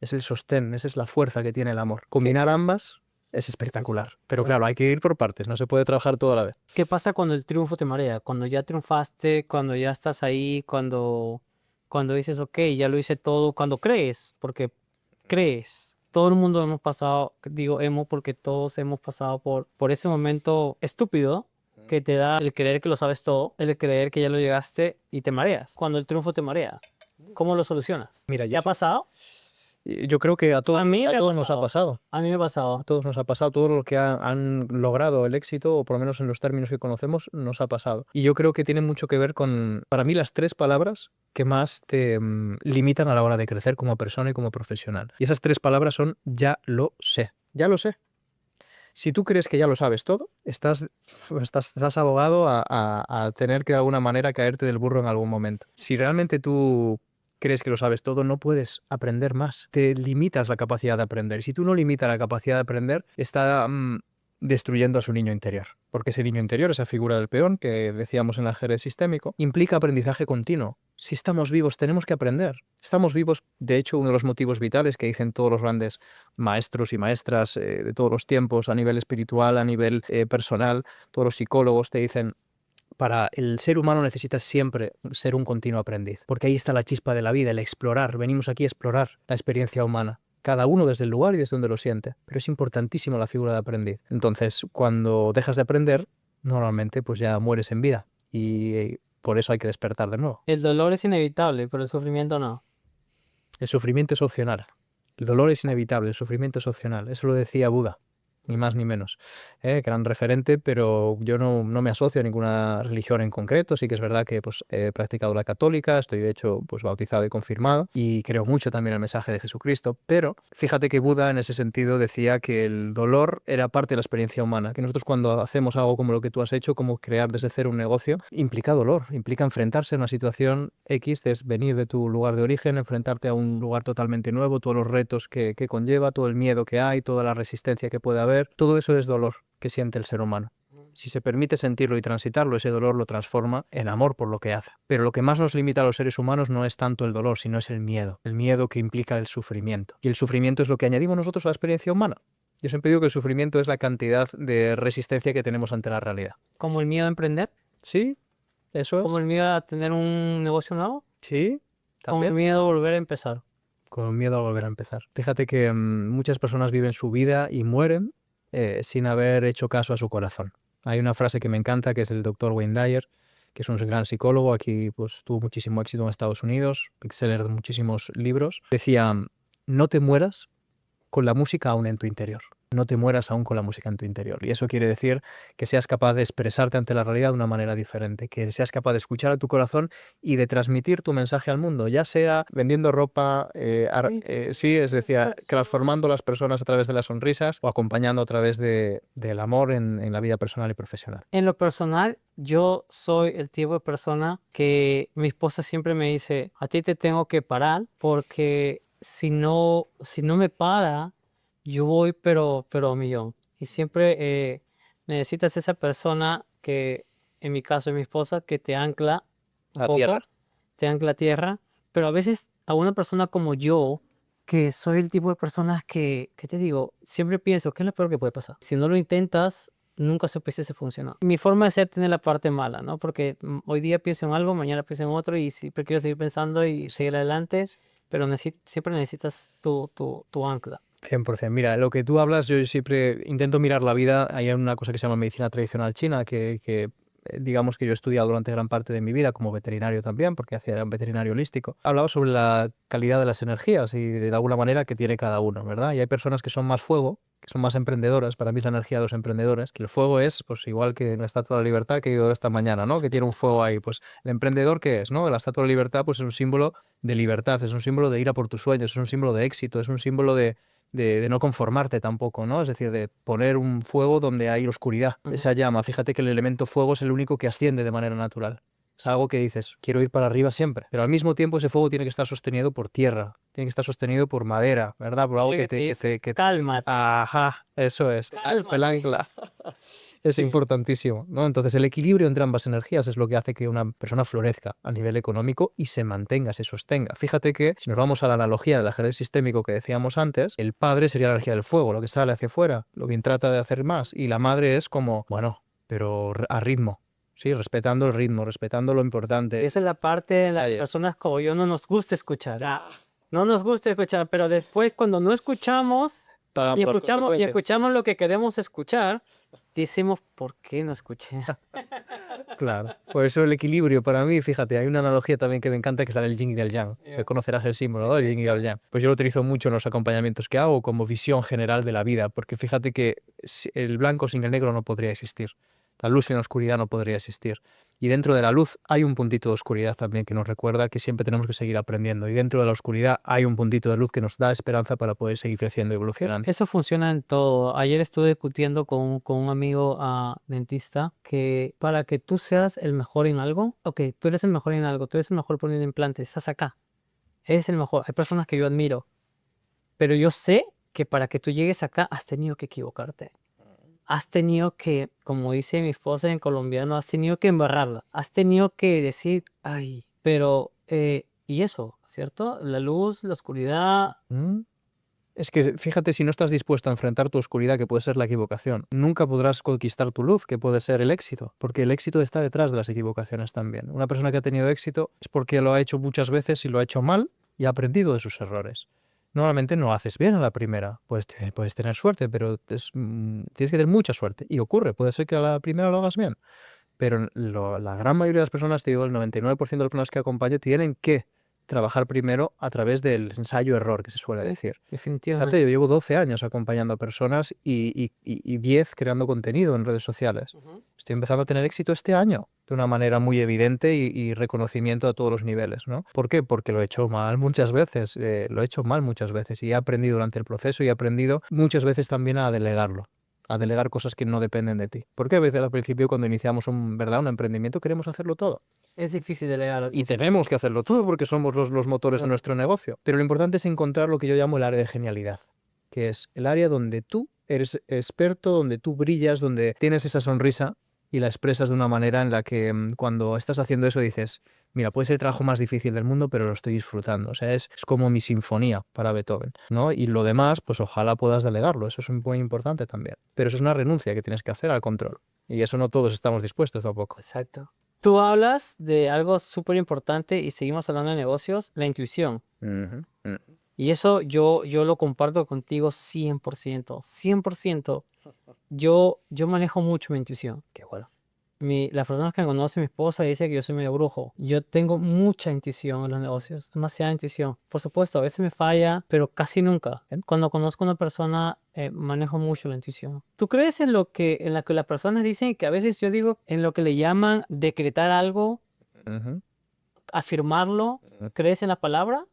S1: Es el sostén, esa es la fuerza que tiene el amor. Combinar ambas es espectacular. Pero claro, hay que ir por partes, no se puede trabajar todo a la vez.
S2: ¿Qué pasa cuando el triunfo te marea? Cuando ya triunfaste, cuando ya estás ahí, cuando dices, ok, ya lo hice todo, cuando crees, porque crees. Todo el mundo hemos pasado, digo hemos porque todos hemos pasado por ese momento estúpido que te da el creer que lo sabes todo, el creer que ya lo llegaste y te mareas. Cuando el triunfo te marea, ¿cómo lo solucionas?
S1: Mira,
S2: ¿Te ha pasado?
S1: yo creo que a todos,
S2: A mí me ha
S1: todos nos ha
S2: pasado.
S1: pasado.
S2: A mí me ha pasado.
S1: A todos nos ha pasado, todo lo que han logrado el éxito, o por lo menos en los términos que conocemos, nos ha pasado. Y yo creo que tiene mucho que ver con, para mí, las 3 palabras que más te limitan a la hora de crecer como persona y como profesional. Y esas 3 palabras son ya lo sé. Ya lo sé. Si tú crees que ya lo sabes todo, estás abogado a tener que de alguna manera caerte del burro en algún momento. Si realmente tú crees que lo sabes todo, no puedes aprender más. Te limitas la capacidad de aprender. Y si tú no limitas la capacidad de aprender, está destruyendo a su niño interior. Porque ese niño interior, esa figura del peón que decíamos en el ajedrez sistémico, implica aprendizaje continuo. Si estamos vivos, tenemos que aprender. Estamos vivos, de hecho, uno de los motivos vitales que dicen todos los grandes maestros y maestras de todos los tiempos, a nivel espiritual, a nivel personal, todos los psicólogos te dicen, para el ser humano necesitas siempre ser un continuo aprendiz, porque ahí está la chispa de la vida, el explorar. Venimos aquí a explorar la experiencia humana, cada uno desde el lugar y desde donde lo siente, pero es importantísimo la figura de aprendiz. Entonces, cuando dejas de aprender, normalmente pues ya mueres en vida y por eso hay que despertar de nuevo.
S2: El dolor es inevitable, pero el sufrimiento no.
S1: El sufrimiento es opcional. El dolor es inevitable, el sufrimiento es opcional. Eso lo decía Buda, ni más ni menos. Gran referente, pero yo no me asocio a ninguna religión en concreto. Sí que es verdad que pues, he practicado la católica, estoy de hecho pues, bautizado y confirmado, y creo mucho también en el mensaje de Jesucristo, pero fíjate que Buda en ese sentido decía que el dolor era parte de la experiencia humana, que nosotros cuando hacemos algo como lo que tú has hecho, como crear desde cero un negocio, implica dolor, implica enfrentarse a una situación X, es venir de tu lugar de origen, enfrentarte a un lugar totalmente nuevo, todos los retos que conlleva, todo el miedo que hay, toda la resistencia que puede haber, todo eso es dolor que siente el ser humano. Si se permite sentirlo y transitarlo, ese dolor lo transforma en amor por lo que hace. Pero lo que más nos limita a los seres humanos no es tanto el dolor, sino es el miedo que implica el sufrimiento. Y el sufrimiento es lo que añadimos nosotros a la experiencia humana. Yo siempre digo que el sufrimiento es la cantidad de resistencia que tenemos ante la realidad.
S2: ¿Como el miedo a emprender?
S1: Sí, eso es.
S2: ¿Como el miedo a tener un negocio nuevo?
S1: Sí,
S2: ¿Como el
S1: también.
S2: miedo a volver a empezar?
S1: Con miedo a volver a empezar. Fíjate que muchas personas viven su vida y mueren sin haber hecho caso a su corazón. Hay una frase que me encanta, que es el doctor Wayne Dyer, que es un gran psicólogo, aquí pues tuvo muchísimo éxito en Estados Unidos, bestseller de muchísimos libros. Decía, no te mueras con la música aún en tu interior. no te mueras aún con la música en tu interior. Y eso quiere decir que seas capaz de expresarte ante la realidad de una manera diferente, que seas capaz de escuchar a tu corazón y de transmitir tu mensaje al mundo, ya sea vendiendo ropa, sí, es decir, transformando a las personas a través de las sonrisas o acompañando a través del amor en la vida personal y profesional.
S2: En lo personal, yo soy el tipo de persona que mi esposa siempre me dice, a ti te tengo que parar porque si no me para, yo voy pero a millón. Y siempre necesitas esa persona que, en mi caso es mi esposa, que te ancla un
S1: A
S2: poco,
S1: tierra.
S2: te ancla a tierra, pero a veces a una persona como yo, que soy el tipo de personas que te digo, siempre pienso, ¿qué es lo peor que puede pasar? Si no lo intentas, nunca supiste si funciona. Mi forma de ser tiene la parte mala, ¿no? Porque hoy día pienso en algo, mañana pienso en otro y siempre quiero seguir pensando y seguir adelante, pero siempre necesitas tu ancla.
S1: 100%. Mira, lo que tú hablas, yo siempre intento mirar la vida. Hay una cosa que se llama medicina tradicional china, digamos que yo he estudiado durante gran parte de mi vida como veterinario también, porque era un veterinario holístico. Hablaba sobre la calidad de las energías y de alguna manera que tiene cada uno, ¿verdad? Y hay personas que son más fuego, que son más emprendedoras. Para mí es la energía de los emprendedores, que el fuego es, pues igual que en la Estatua de la Libertad que he ido esta mañana, ¿no? Que tiene un fuego ahí. Pues el emprendedor, ¿qué es? ¿No? La Estatua de la Libertad pues es un símbolo de libertad, es un símbolo de ir a por tus sueños, es un símbolo de éxito, es un símbolo de no conformarte tampoco, ¿no? Es decir, de poner un fuego donde hay oscuridad. Esa llama, fíjate que el elemento fuego es el único que asciende de manera natural. Es algo que dices, quiero ir para arriba siempre. Pero al mismo tiempo ese fuego tiene que estar sostenido por tierra, tiene que estar sostenido por madera, ¿verdad? Por algo
S2: Cálmate.
S1: Ajá, eso es.
S2: Cálmate.
S1: El ancla. Es
S2: Sí.
S1: importantísimo, ¿no? Entonces el equilibrio entre ambas energías es lo que hace que una persona florezca a nivel económico y se mantenga, se sostenga. Fíjate que si nos vamos a la analogía del ajedrez sistémico que decíamos antes, el padre sería la energía del fuego, lo que sale hacia afuera, lo que trata de hacer más, y la madre es como, bueno, pero a ritmo. Sí, respetando el ritmo, respetando lo importante.
S2: Esa es la parte de las personas como yo no nos gusta escuchar. No nos gusta escuchar, pero después cuando no escuchamos y escuchamos lo que queremos escuchar, decimos, ¿por qué no escuché?
S1: Claro, por eso el equilibrio para mí, fíjate, hay una analogía también que me encanta que es la del yin y del yang. Conocerás el símbolo, ¿no? El yin y el yang. Pues yo lo utilizo mucho en los acompañamientos que hago como visión general de la vida, porque fíjate que el blanco sin el negro no podría existir. La luz sin la oscuridad no podría existir. Y dentro de la luz hay un puntito de oscuridad también que nos recuerda que siempre tenemos que seguir aprendiendo. Y dentro de la oscuridad hay un puntito de luz que nos da esperanza para poder seguir creciendo y evolucionando.
S2: Eso funciona en todo. Ayer estuve discutiendo con un amigo dentista que para que tú seas el mejor en algo, ok, tú eres el mejor en algo, tú eres el mejor poniendo implantes, estás acá, eres el mejor. Hay personas que yo admiro, pero yo sé que para que tú llegues acá has tenido que equivocarte. Has tenido que, como dice mi esposa en colombiano, has tenido que embarrarla. Has tenido que decir, ay, pero, y eso, ¿cierto? La luz, la oscuridad.
S1: Es que fíjate, si no estás dispuesto a enfrentar tu oscuridad, que puede ser la equivocación, nunca podrás conquistar tu luz, que puede ser el éxito, porque el éxito está detrás de las equivocaciones también. Una persona que ha tenido éxito es porque lo ha hecho muchas veces y lo ha hecho mal y ha aprendido de sus errores. Normalmente no haces bien a la primera, puedes tener suerte, pero tienes que tener mucha suerte. Y ocurre, puede ser que a la primera lo hagas bien, pero la gran mayoría de las personas, te digo, el 99% de las personas que acompaño tienen que trabajar primero a través del ensayo-error, que se suele decir.
S2: Definitivamente.
S1: Fíjate, yo llevo 12 años acompañando a personas y 10 creando contenido en redes sociales. Estoy empezando a tener éxito este año de una manera muy evidente y reconocimiento a todos los niveles, ¿no? ¿Por qué? Porque lo he hecho mal muchas veces, y he aprendido durante el proceso y he aprendido muchas veces también a delegarlo. A delegar cosas que no dependen de ti. Porque a veces al principio cuando iniciamos un emprendimiento queremos hacerlo todo.
S2: Es difícil delegar.
S1: Y tenemos que hacerlo todo porque somos los motores de nuestro negocio. Pero lo importante es encontrar lo que yo llamo el área de genialidad, que es el área donde tú eres experto, donde tú brillas, donde tienes esa sonrisa y la expresas de una manera en la que cuando estás haciendo eso dices, mira, puede ser el trabajo más difícil del mundo, pero lo estoy disfrutando. O sea, es como mi sinfonía para Beethoven, ¿no? Y lo demás, pues ojalá puedas delegarlo. Eso es muy importante también. Pero eso es una renuncia que tienes que hacer al control. Y eso no todos estamos dispuestos tampoco.
S2: Exacto. Tú hablas de algo súper importante y seguimos hablando de negocios, la intuición. Y eso yo lo comparto contigo 100%. 100%. Yo manejo mucho mi intuición.
S1: Qué bueno.
S2: Las personas que me conocen, mi esposa dice que yo soy medio brujo. Yo tengo mucha intuición en los negocios, demasiada intuición. Por supuesto, a veces me falla, pero casi nunca. Cuando conozco a una persona, manejo mucho la intuición. ¿Tú crees en en lo que las personas dicen, que a veces yo digo, en lo que le llaman decretar algo,
S1: Ujú.
S2: afirmarlo? ¿Crees en la palabra?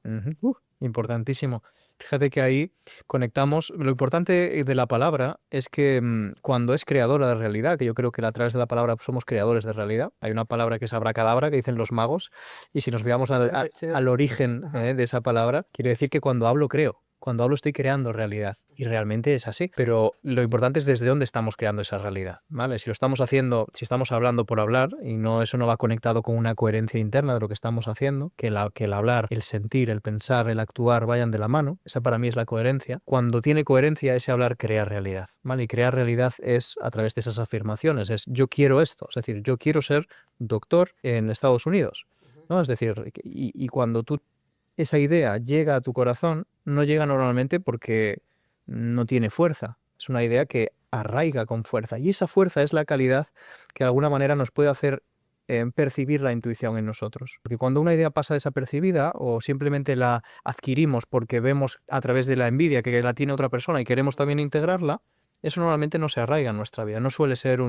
S1: Importantísimo. Fíjate que ahí conectamos. Lo importante de la palabra es que cuando es creadora de realidad, que yo creo que a través de la palabra somos creadores de realidad, hay una palabra que es abracadabra, que dicen los magos, y si nos veamos al origen de esa palabra, quiere decir que cuando hablo creo. Cuando hablo estoy creando realidad y realmente es así. Pero lo importante es desde dónde estamos creando esa realidad, ¿vale? Si lo estamos haciendo, si estamos hablando por hablar y no eso no va conectado con una coherencia interna de lo que estamos haciendo, que el hablar, el sentir, el pensar, el actuar vayan de la mano, esa para mí es la coherencia. Cuando tiene coherencia ese hablar crea realidad, ¿vale? Y crear realidad es a través de esas afirmaciones, es yo quiero esto, es decir, yo quiero ser doctor en Estados Unidos, ¿no? Es decir, y cuando tú esa idea llega a tu corazón, no llega normalmente porque no tiene fuerza. Es una idea que arraiga con fuerza. Y esa fuerza es la calidad que de alguna manera nos puede hacer percibir la intuición en nosotros. Porque cuando una idea pasa desapercibida o simplemente la adquirimos porque vemos a través de la envidia que la tiene otra persona y queremos también integrarla, eso normalmente no se arraiga en nuestra vida. No suele ser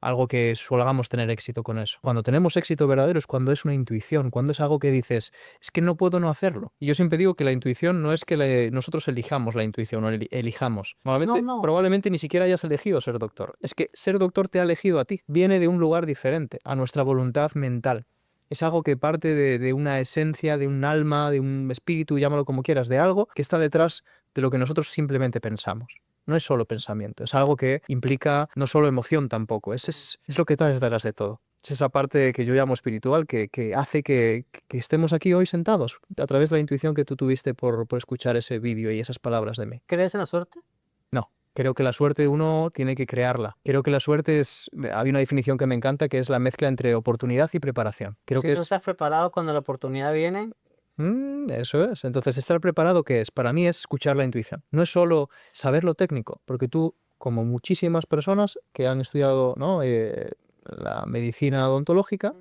S1: algo que solamos tener éxito con eso. Cuando tenemos éxito verdadero es cuando es una intuición, cuando es algo que dices, es que no puedo no hacerlo. Y yo siempre digo que la intuición no es que nosotros elijamos la intuición o elijamos. Normalmente,
S2: No.
S1: probablemente ni siquiera hayas elegido ser doctor. Es que ser doctor te ha elegido a ti. Viene de un lugar diferente, a nuestra voluntad mental. Es algo que parte de una esencia, de un alma, de un espíritu, llámalo como quieras, de algo que está detrás de lo que nosotros simplemente pensamos. No es solo pensamiento, es algo que implica no solo emoción tampoco, es lo que está detrás de todo. Es esa parte que yo llamo espiritual que hace que estemos aquí hoy sentados a través de la intuición que tú tuviste por escuchar ese vídeo y esas palabras de mí.
S2: ¿Crees en la suerte?
S1: No, creo que la suerte uno tiene que crearla. Creo que la suerte hay una definición que me encanta que es la mezcla entre oportunidad y preparación. Creo
S2: Si
S1: que
S2: no estás preparado cuando la oportunidad viene.
S1: Eso es. Entonces, estar preparado, ¿qué es? Para mí es escuchar la intuición. No es solo saber lo técnico, porque tú, como muchísimas personas que han estudiado, ¿no? La medicina odontológica,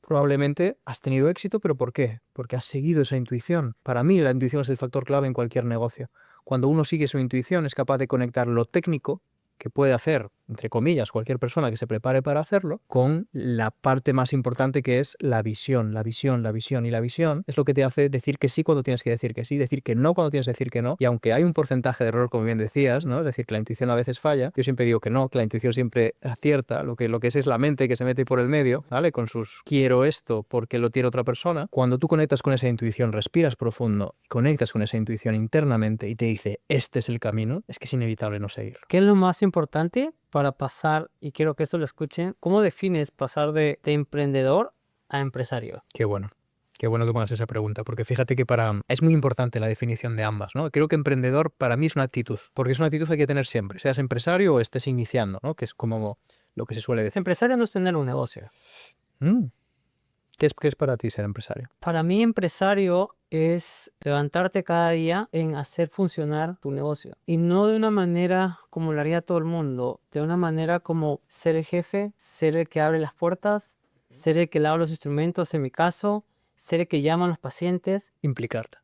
S1: probablemente has tenido éxito, pero ¿por qué? Porque has seguido esa intuición. Para mí, la intuición es el factor clave en cualquier negocio. Cuando uno sigue su intuición, es capaz de conectar lo técnico que puede hacer, entre comillas, cualquier persona que se prepare para hacerlo, con la parte más importante que es la visión, la visión, la visión. Y la visión es lo que te hace decir que sí cuando tienes que decir que sí, decir que no cuando tienes que decir que no. Y aunque hay un porcentaje de error, como bien decías, ¿no? Es decir, que la intuición a veces falla, yo siempre digo que no, que la intuición siempre acierta, lo que es la mente que se mete por el medio, ¿vale? Con sus quiero esto porque lo tiene otra persona. Cuando tú conectas con esa intuición, respiras profundo, conectas con esa intuición internamente y te dice, este es el camino, es que es inevitable no seguir.
S2: ¿Qué es lo más importante para pasar, y quiero que esto lo escuchen, cómo defines pasar de emprendedor a empresario?
S1: Qué bueno. Qué bueno que pongas esa pregunta, porque fíjate que es muy importante la definición de ambas, ¿no? Creo que emprendedor para mí es una actitud, porque es una actitud que hay que tener siempre, seas empresario o estés iniciando, ¿no? Que es como lo que se suele decir.
S2: Empresario no es tener un negocio.
S1: ¿Qué es para ti ser empresario?
S2: Para mí, empresario es levantarte cada día en hacer funcionar tu negocio. Y no de una manera como lo haría todo el mundo, de una manera como ser el jefe, ser el que abre las puertas, ser el que lava los instrumentos, en mi caso, ser el que llama a los pacientes.
S1: Implicarte.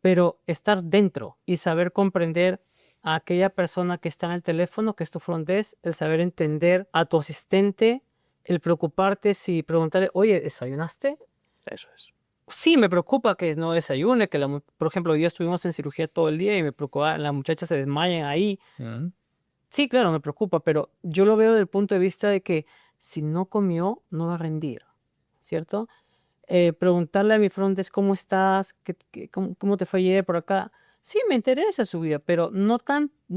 S2: Pero estar dentro y saber comprender a aquella persona que está en el teléfono, que es tu front desk, el saber entender a tu asistente, el preocuparte si preguntarle, oye, ¿desayunaste?
S1: Eso es.
S2: Sí, me preocupa que no desayune, que por ejemplo, hoy día estuvimos en cirugía todo el día y me preocupa, las muchachas se desmayan ahí. Sí, claro, me preocupa, pero yo lo veo desde el punto de vista de que si no comió, no va a rendir, ¿cierto? Preguntarle a mi front desk, ¿cómo estás? ¿Cómo te fue ayer por acá? Sí, me interesa su vida, pero no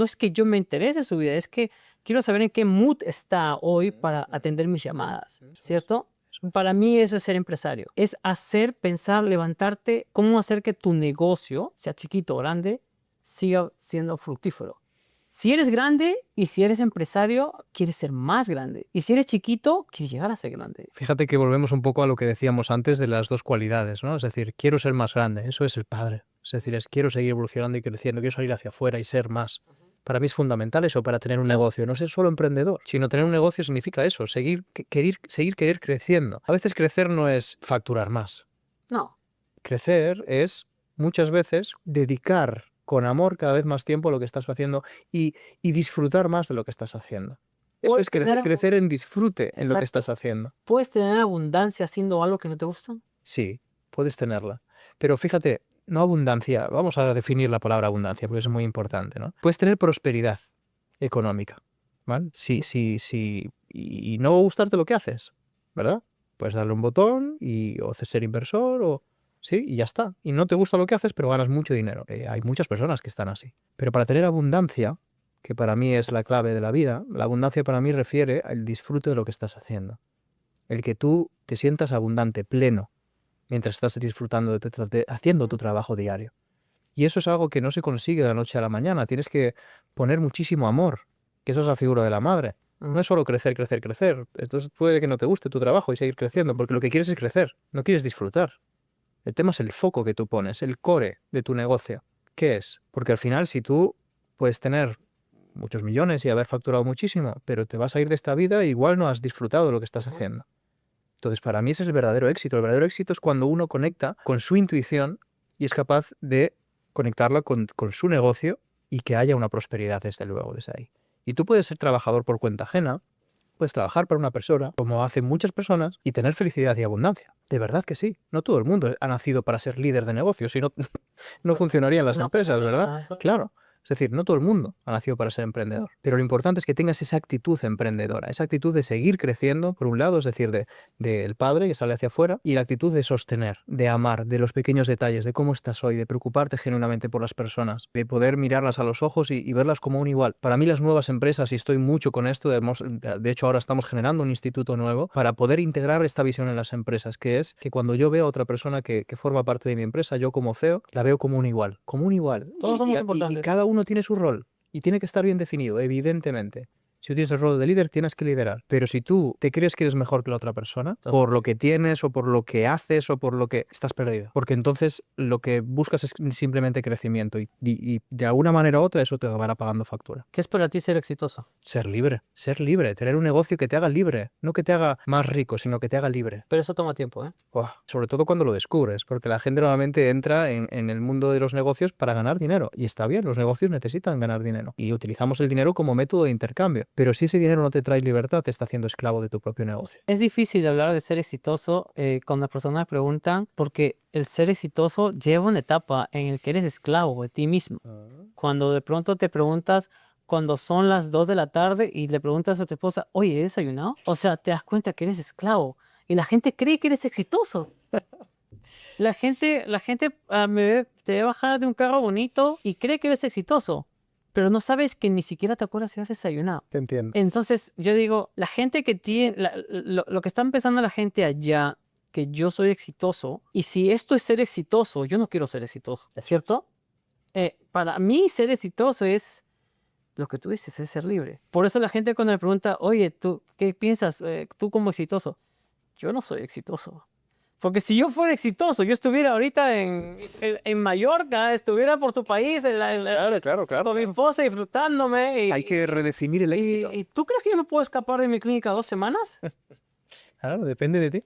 S2: es que yo me interese su vida, es que quiero saber en qué mood está hoy para atender mis llamadas, ¿cierto? Para mí eso es ser empresario, es hacer, pensar, levantarte, cómo hacer que tu negocio, sea chiquito o grande, siga siendo fructífero. Si eres grande y si eres empresario, quieres ser más grande. Y si eres chiquito, quieres llegar a ser grande.
S1: Fíjate que volvemos un poco a lo que decíamos antes de las dos cualidades, ¿no? Es decir, quiero ser más grande, eso es el padre. Es decir, quiero seguir evolucionando y creciendo, quiero salir hacia afuera y ser más. Para mí es fundamental eso para tener un negocio. No ser solo emprendedor, sino tener un negocio significa eso, seguir querer creciendo. A veces crecer no es facturar más.
S2: No.
S1: Crecer es muchas veces dedicar con amor cada vez más tiempo a lo que estás haciendo y disfrutar más de lo que estás haciendo. Eso es crecer en disfrute en lo que estás haciendo.
S2: ¿Puedes tener abundancia haciendo algo que no te gusta?
S1: Sí, puedes tenerla. Pero fíjate, no abundancia, vamos a definir la palabra abundancia porque es muy importante, ¿no? Puedes tener prosperidad económica, ¿vale? Sí, y no gustarte lo que haces, ¿verdad? Puedes darle un botón o ser inversor o... Sí, y ya está. Y no te gusta lo que haces, pero ganas mucho dinero. Hay muchas personas que están así. Pero para tener abundancia, que para mí es la clave de la vida, la abundancia para mí refiere al disfrute de lo que estás haciendo. El que tú te sientas abundante, pleno, mientras estás disfrutando haciendo tu trabajo diario. Y eso es algo que no se consigue de la noche a la mañana. Tienes que poner muchísimo amor, que esa es la figura de la madre. No es solo crecer, crecer, crecer. Entonces puede que no te guste tu trabajo y seguir creciendo, porque lo que quieres es crecer, no quieres disfrutar. El tema es el foco que tú pones, el core de tu negocio. ¿Qué es? Porque al final, si tú puedes tener muchos millones y haber facturado muchísimo, pero te vas a ir de esta vida e igual no has disfrutado de lo que estás haciendo. Entonces, para mí ese es el verdadero éxito. El verdadero éxito es cuando uno conecta con su intuición y es capaz de conectarla con su negocio y que haya una prosperidad, desde luego, desde ahí. Y tú puedes ser trabajador por cuenta ajena, puedes trabajar para una persona, como hacen muchas personas, y tener felicidad y abundancia. De verdad que sí. No todo el mundo ha nacido para ser líder de negocios, si no, no funcionarían las empresas, ¿verdad? Claro. Es decir, no todo el mundo ha nacido para ser emprendedor. Pero lo importante es que tengas esa actitud emprendedora, esa actitud de seguir creciendo, por un lado, es decir, del padre que sale hacia afuera, y la actitud de sostener, de amar, de los pequeños detalles, de cómo estás hoy, de preocuparte genuinamente por las personas, de poder mirarlas a los ojos y verlas como un igual. Para mí las nuevas empresas, y estoy mucho con esto, de hecho ahora estamos generando un instituto nuevo para poder integrar esta visión en las empresas, que es que cuando yo veo a otra persona que forma parte de mi empresa, yo como CEO, la veo como un igual. Como un igual.
S2: Todos somos
S1: Y
S2: importantes.
S1: cada uno tiene su rol y tiene que estar bien definido, evidentemente. Si tú tienes el rol de líder, tienes que liderar. Pero si tú te crees que eres mejor que la otra persona, por lo que tienes o por lo que haces o por lo que... estás perdido. Porque entonces lo que buscas es simplemente crecimiento y de alguna manera u otra eso te acabará pagando factura.
S2: ¿Qué es para ti ser exitoso?
S1: Ser libre, tener un negocio que te haga libre. No que te haga más rico, sino que te haga libre.
S2: Pero eso toma tiempo, ¿eh?
S1: Sobre todo cuando lo descubres, porque la gente normalmente entra en el mundo de los negocios para ganar dinero. Y está bien, los negocios necesitan ganar dinero. Y utilizamos el dinero como método de intercambio. Pero si ese dinero no te trae libertad, te está haciendo esclavo de tu propio negocio.
S2: Es difícil hablar de ser exitoso cuando las personas preguntan, porque el ser exitoso lleva una etapa en la que eres esclavo de ti mismo. Cuando de pronto te preguntas, cuando son las 2 de la tarde y le preguntas a tu esposa, oye, ¿he desayunado? O sea, te das cuenta que eres esclavo y la gente cree que eres exitoso. La gente te ve bajar de un carro bonito y cree que eres exitoso, pero no sabes que ni siquiera te acuerdas si has desayunado.
S1: Te entiendo.
S2: Entonces, yo digo, la gente que tiene, lo que está empezando la gente allá, que yo soy exitoso, y si esto es ser exitoso, yo no quiero ser exitoso, ¿cierto? Para mí ser exitoso es lo que tú dices, es ser libre. Por eso la gente cuando me pregunta, oye, ¿tú qué piensas tú como exitoso? Yo no soy exitoso. Porque si yo fuera exitoso, yo estuviera ahorita en Mallorca, estuviera por tu país,
S1: Claro.
S2: con mi esposa disfrutándome.
S1: Hay que redefinir el éxito.
S2: ¿Y tú crees que yo me puedo escapar de mi clínica 2 semanas?
S1: Claro, depende de ti.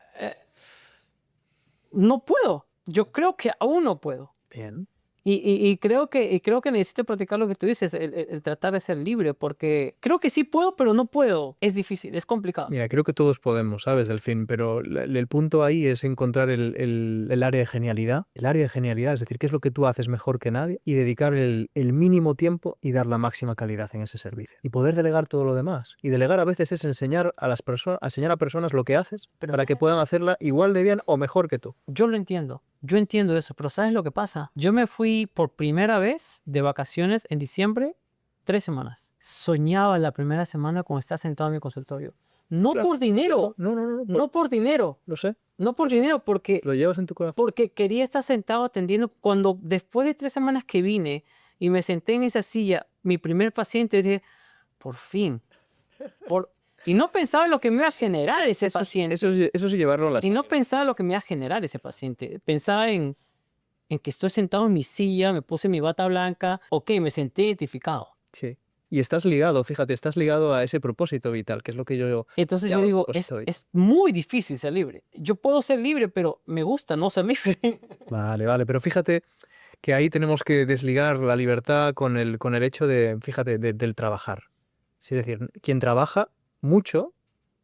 S2: No puedo. Yo creo que aún no puedo.
S1: Bien.
S2: Y creo que necesito practicar lo que tú dices, el tratar de ser libre, porque creo que sí puedo, pero no puedo. Es difícil, es complicado.
S1: Mira, creo que todos podemos, ¿sabes? Delfín, pero el punto ahí es encontrar el área de genialidad. El área de genialidad, es decir, qué es lo que tú haces mejor que nadie y dedicar el mínimo tiempo y dar la máxima calidad en ese servicio. Y poder delegar todo lo demás. Y delegar a veces es enseñar a personas lo que haces para que puedan hacerla igual de bien o mejor que tú.
S2: Yo lo entiendo. Yo entiendo eso, pero ¿sabes lo que pasa? Yo me fui por primera vez de vacaciones en diciembre, 3 semanas. Soñaba la primera semana con estar sentado en mi consultorio. No
S1: Claro.
S2: por dinero. No por dinero.
S1: Lo sé.
S2: No por dinero, porque
S1: Lo llevas en tu corazón.
S2: porque quería estar sentado atendiendo. Cuando después de 3 semanas que vine y me senté en esa silla, mi primer paciente, dije, por fin. Y no pensaba en lo que me iba a generar ese paciente.
S1: Eso sí llevarlo a la
S2: Y no pensaba en lo que me iba a generar ese paciente. Pensaba en que estoy sentado en mi silla, me puse mi bata blanca, ok, me sentí identificado.
S1: Sí. Y estás ligado, fíjate, estás ligado a ese propósito vital, que es lo que yo
S2: Entonces yo
S1: llamo
S2: digo,
S1: propósito vital.
S2: es muy difícil ser libre. Yo puedo ser libre, pero me gusta no ser libre.
S1: Vale, pero fíjate que ahí tenemos que desligar la libertad con el hecho de, fíjate, del trabajar. Es decir, quien trabaja mucho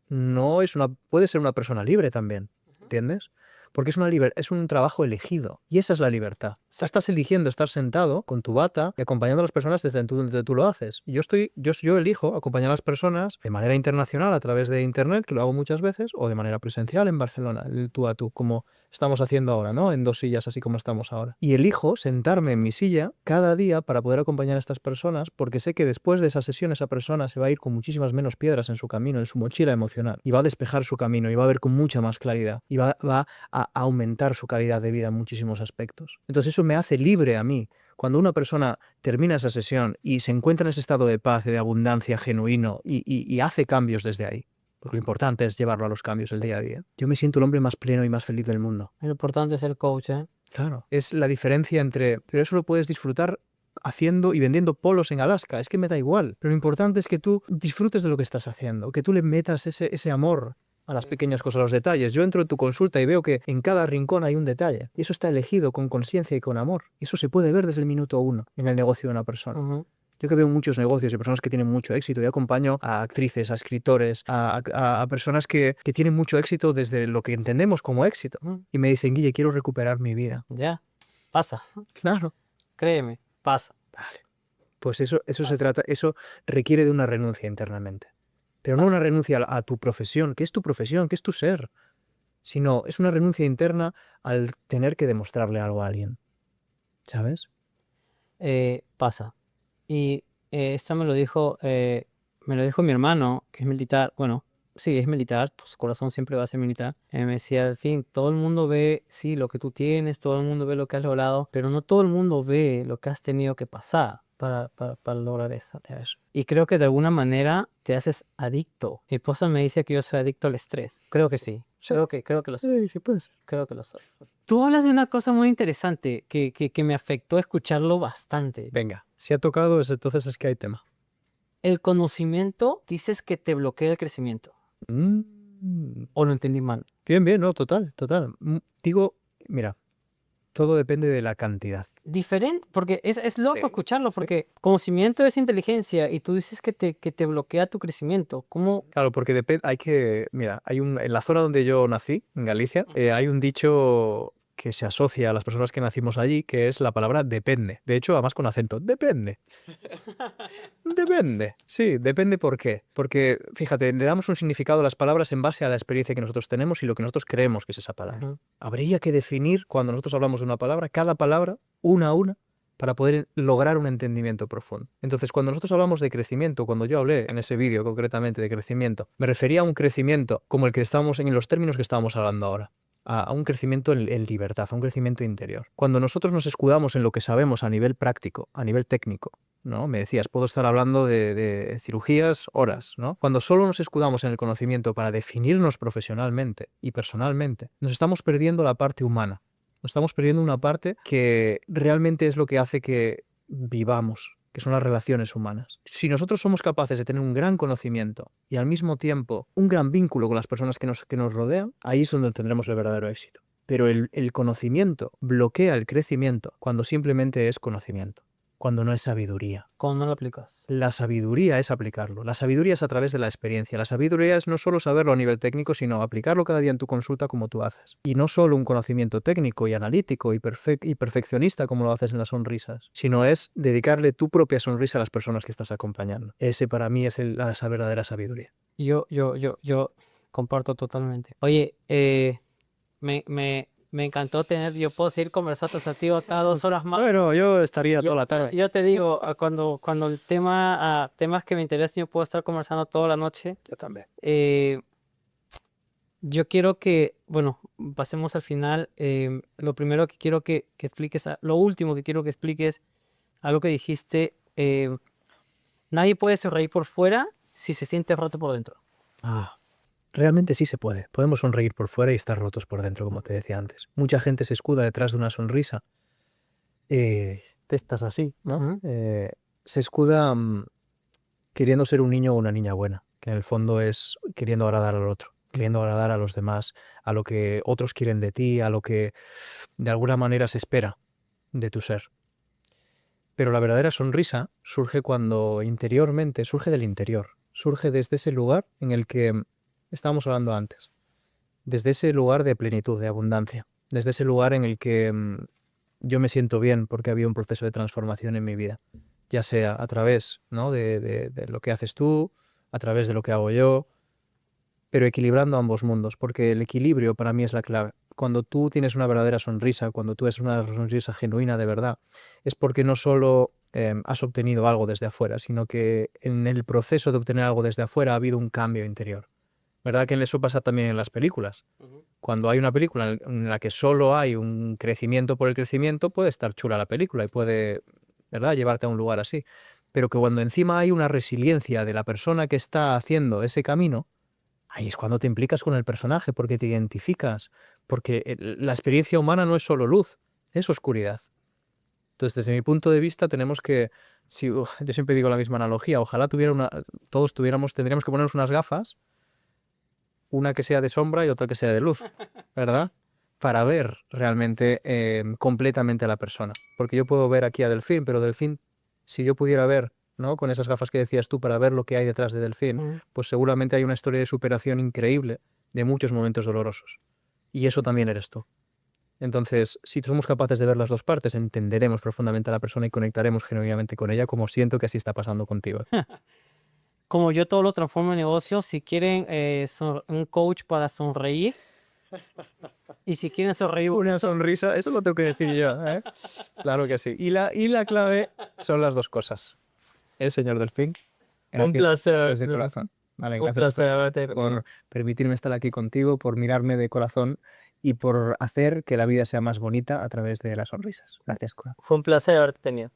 S1: puede ser una persona libre también, ¿entiendes? Porque es un trabajo elegido. Y esa es la libertad. Estás eligiendo estar sentado con tu bata y acompañando a las personas desde donde tú lo haces. Y yo elijo acompañar a las personas de manera internacional a través de internet, que lo hago muchas veces, o de manera presencial en Barcelona, el tú a tú, como estamos haciendo ahora, ¿no? En 2 sillas, así como estamos ahora. Y elijo sentarme en mi silla cada día para poder acompañar a estas personas, porque sé que después de esa sesión esa persona se va a ir con muchísimas menos piedras en su camino, en su mochila emocional, y va a despejar su camino, y va a ver con mucha más claridad, y va a aumentar su calidad de vida en muchísimos aspectos. Entonces eso me hace libre a mí. Cuando una persona termina esa sesión y se encuentra en ese estado de paz y de abundancia genuino y hace cambios desde ahí, porque lo importante es llevarlo a los cambios del día a día. Yo me siento el hombre más pleno y más feliz del mundo.
S2: Lo importante es ser coach, ¿eh?
S1: Claro. Es la diferencia entre... Pero eso lo puedes disfrutar haciendo y vendiendo polos en Alaska. Es que me da igual. Pero lo importante es que tú disfrutes de lo que estás haciendo, que tú le metas ese amor a las pequeñas cosas, a los detalles. Yo entro en tu consulta y veo que en cada rincón hay un detalle. Y eso está elegido con conciencia y con amor. Y eso se puede ver desde el minuto 1 en el negocio de una persona. Yo que veo muchos negocios y personas que tienen mucho éxito y acompaño a actrices, a escritores, a personas que tienen mucho éxito desde lo que entendemos como éxito. Y me dicen, Guille, quiero recuperar mi vida.
S2: Ya, pasa.
S1: Claro.
S2: Créeme, pasa.
S1: Vale. Pues eso se trata, eso requiere de una renuncia internamente. Pero no una renuncia a tu profesión, que es tu profesión, que es tu ser, sino es una renuncia interna al tener que demostrarle algo a alguien. ¿Sabes?
S2: Pasa. Y esto me lo dijo mi hermano, que es militar. Bueno, sí, es militar, pues su corazón siempre va a ser militar. Me decía, al fin, todo el mundo ve, sí, lo que tú tienes, todo el mundo ve lo que has logrado, pero no todo el mundo ve lo que has tenido que pasar para lograr eso. Y creo que de alguna manera te haces adicto. Mi esposa me dice que yo soy adicto al estrés. Creo que sí. Creo que lo soy.
S1: Sí, puede ser.
S2: Creo que lo soy. Tú hablas de una cosa muy interesante que me afectó escucharlo bastante.
S1: Venga, si ha tocado, entonces es que hay tema.
S2: El conocimiento, dices que te bloquea el crecimiento. ¿O lo entendí mal?
S1: Bien, no, total. Digo, mira, todo depende de la cantidad.
S2: Diferente, porque es loco escucharlo, porque conocimiento es inteligencia y tú dices que te bloquea tu crecimiento. ¿Cómo?
S1: Claro, porque mira, en la zona donde yo nací, en Galicia, hay un dicho que se asocia a las personas que nacimos allí, que es la palabra depende. De hecho, además con acento, depende. Depende. Sí, depende por qué. Porque, fíjate, le damos un significado a las palabras en base a la experiencia que nosotros tenemos y lo que nosotros creemos que es esa palabra. Habría que definir, cuando nosotros hablamos de una palabra, cada palabra, una a una, para poder lograr un entendimiento profundo. Entonces, cuando nosotros hablamos de crecimiento, cuando yo hablé en ese vídeo concretamente de crecimiento, me refería a un crecimiento como el que estamos en los términos que estábamos hablando ahora. A un crecimiento en libertad, a un crecimiento interior. Cuando nosotros nos escudamos en lo que sabemos a nivel práctico, a nivel técnico, ¿no? Me decías, puedo estar hablando de cirugías horas, ¿no? Cuando solo nos escudamos en el conocimiento para definirnos profesionalmente y personalmente, nos estamos perdiendo la parte humana. Nos estamos perdiendo una parte que realmente es lo que hace que vivamos, que son las relaciones humanas. Si nosotros somos capaces de tener un gran conocimiento y al mismo tiempo un gran vínculo con las personas que nos rodean, ahí es donde tendremos el verdadero éxito. Pero el conocimiento bloquea el crecimiento cuando simplemente es conocimiento, cuando no es sabiduría.
S2: ¿Cómo no lo aplicas?
S1: La sabiduría es aplicarlo. La sabiduría es a través de la experiencia. La sabiduría es no solo saberlo a nivel técnico, sino aplicarlo cada día en tu consulta como tú haces. Y no solo un conocimiento técnico y analítico y perfeccionista como lo haces en las sonrisas, sino es dedicarle tu propia sonrisa a las personas que estás acompañando. Ese para mí es esa verdadera sabiduría.
S2: Yo comparto totalmente. Oye, me encantó yo puedo seguir conversando contigo cada 2 horas más.
S1: Bueno, yo estaría toda la tarde.
S2: Yo te digo, cuando el temas que me interesan, yo puedo estar conversando toda la noche.
S1: Yo también.
S2: Yo quiero que, bueno, pasemos al final. Lo primero que quiero que expliques, lo último que quiero que expliques, algo que dijiste, nadie puede sonreír por fuera si se siente roto por dentro.
S1: Realmente sí se puede. Podemos sonreír por fuera y estar rotos por dentro, como te decía antes. Mucha gente se escuda detrás de una sonrisa. Te estás así, ¿no? Se escuda queriendo ser un niño o una niña buena, que en el fondo es queriendo agradar al otro, queriendo agradar a los demás, a lo que otros quieren de ti, a lo que de alguna manera se espera de tu ser. Pero la verdadera sonrisa surge cuando interiormente, surge del interior, surge desde ese lugar en el que estábamos hablando antes, desde ese lugar de plenitud, de abundancia, desde ese lugar en el que yo me siento bien porque había un proceso de transformación en mi vida, ya sea a través, ¿no?, de lo que haces tú, a través de lo que hago yo, pero equilibrando ambos mundos, porque el equilibrio para mí es la clave. Cuando tú tienes una verdadera sonrisa, cuando tú eres una sonrisa genuina de verdad, es porque no solo has obtenido algo desde afuera, sino que en el proceso de obtener algo desde afuera ha habido un cambio interior. ¿Verdad que eso pasa también en las películas? Cuando hay una película en la que solo hay un crecimiento por el crecimiento, puede estar chula la película y puede, ¿verdad?, llevarte a un lugar así. Pero que cuando encima hay una resiliencia de la persona que está haciendo ese camino, ahí es cuando te implicas con el personaje, porque te identificas, porque la experiencia humana no es solo luz, es oscuridad. Entonces, desde mi punto de vista, tenemos que, yo siempre digo la misma analogía, ojalá tendríamos que ponernos unas gafas, una que sea de sombra y otra que sea de luz, ¿verdad? Para ver realmente completamente a la persona. Porque yo puedo ver aquí a Delfín, pero Delfín, si yo pudiera ver, ¿no?, con esas gafas que decías tú, para ver lo que hay detrás de Delfín, pues seguramente hay una historia de superación increíble de muchos momentos dolorosos. Y eso también eres tú. Entonces, si somos capaces de ver las dos partes, entenderemos profundamente a la persona y conectaremos genuinamente con ella, como siento que así está pasando contigo.
S2: Como yo todo lo transformo en negocio, si quieren un coach para sonreír y si quieren sonreír,
S1: Una sonrisa, eso lo tengo que decir yo, ¿eh? Claro que sí. Y la clave son las dos cosas. El señor Delfín.
S2: un placer.
S1: Desde corazón. Vale,
S2: Un
S1: gracias
S2: placer haberte
S1: por permitirme estar aquí contigo, por mirarme de corazón y por hacer que la vida sea más bonita a través de las sonrisas. Gracias, corazón.
S2: Fue un placer haberte tenido.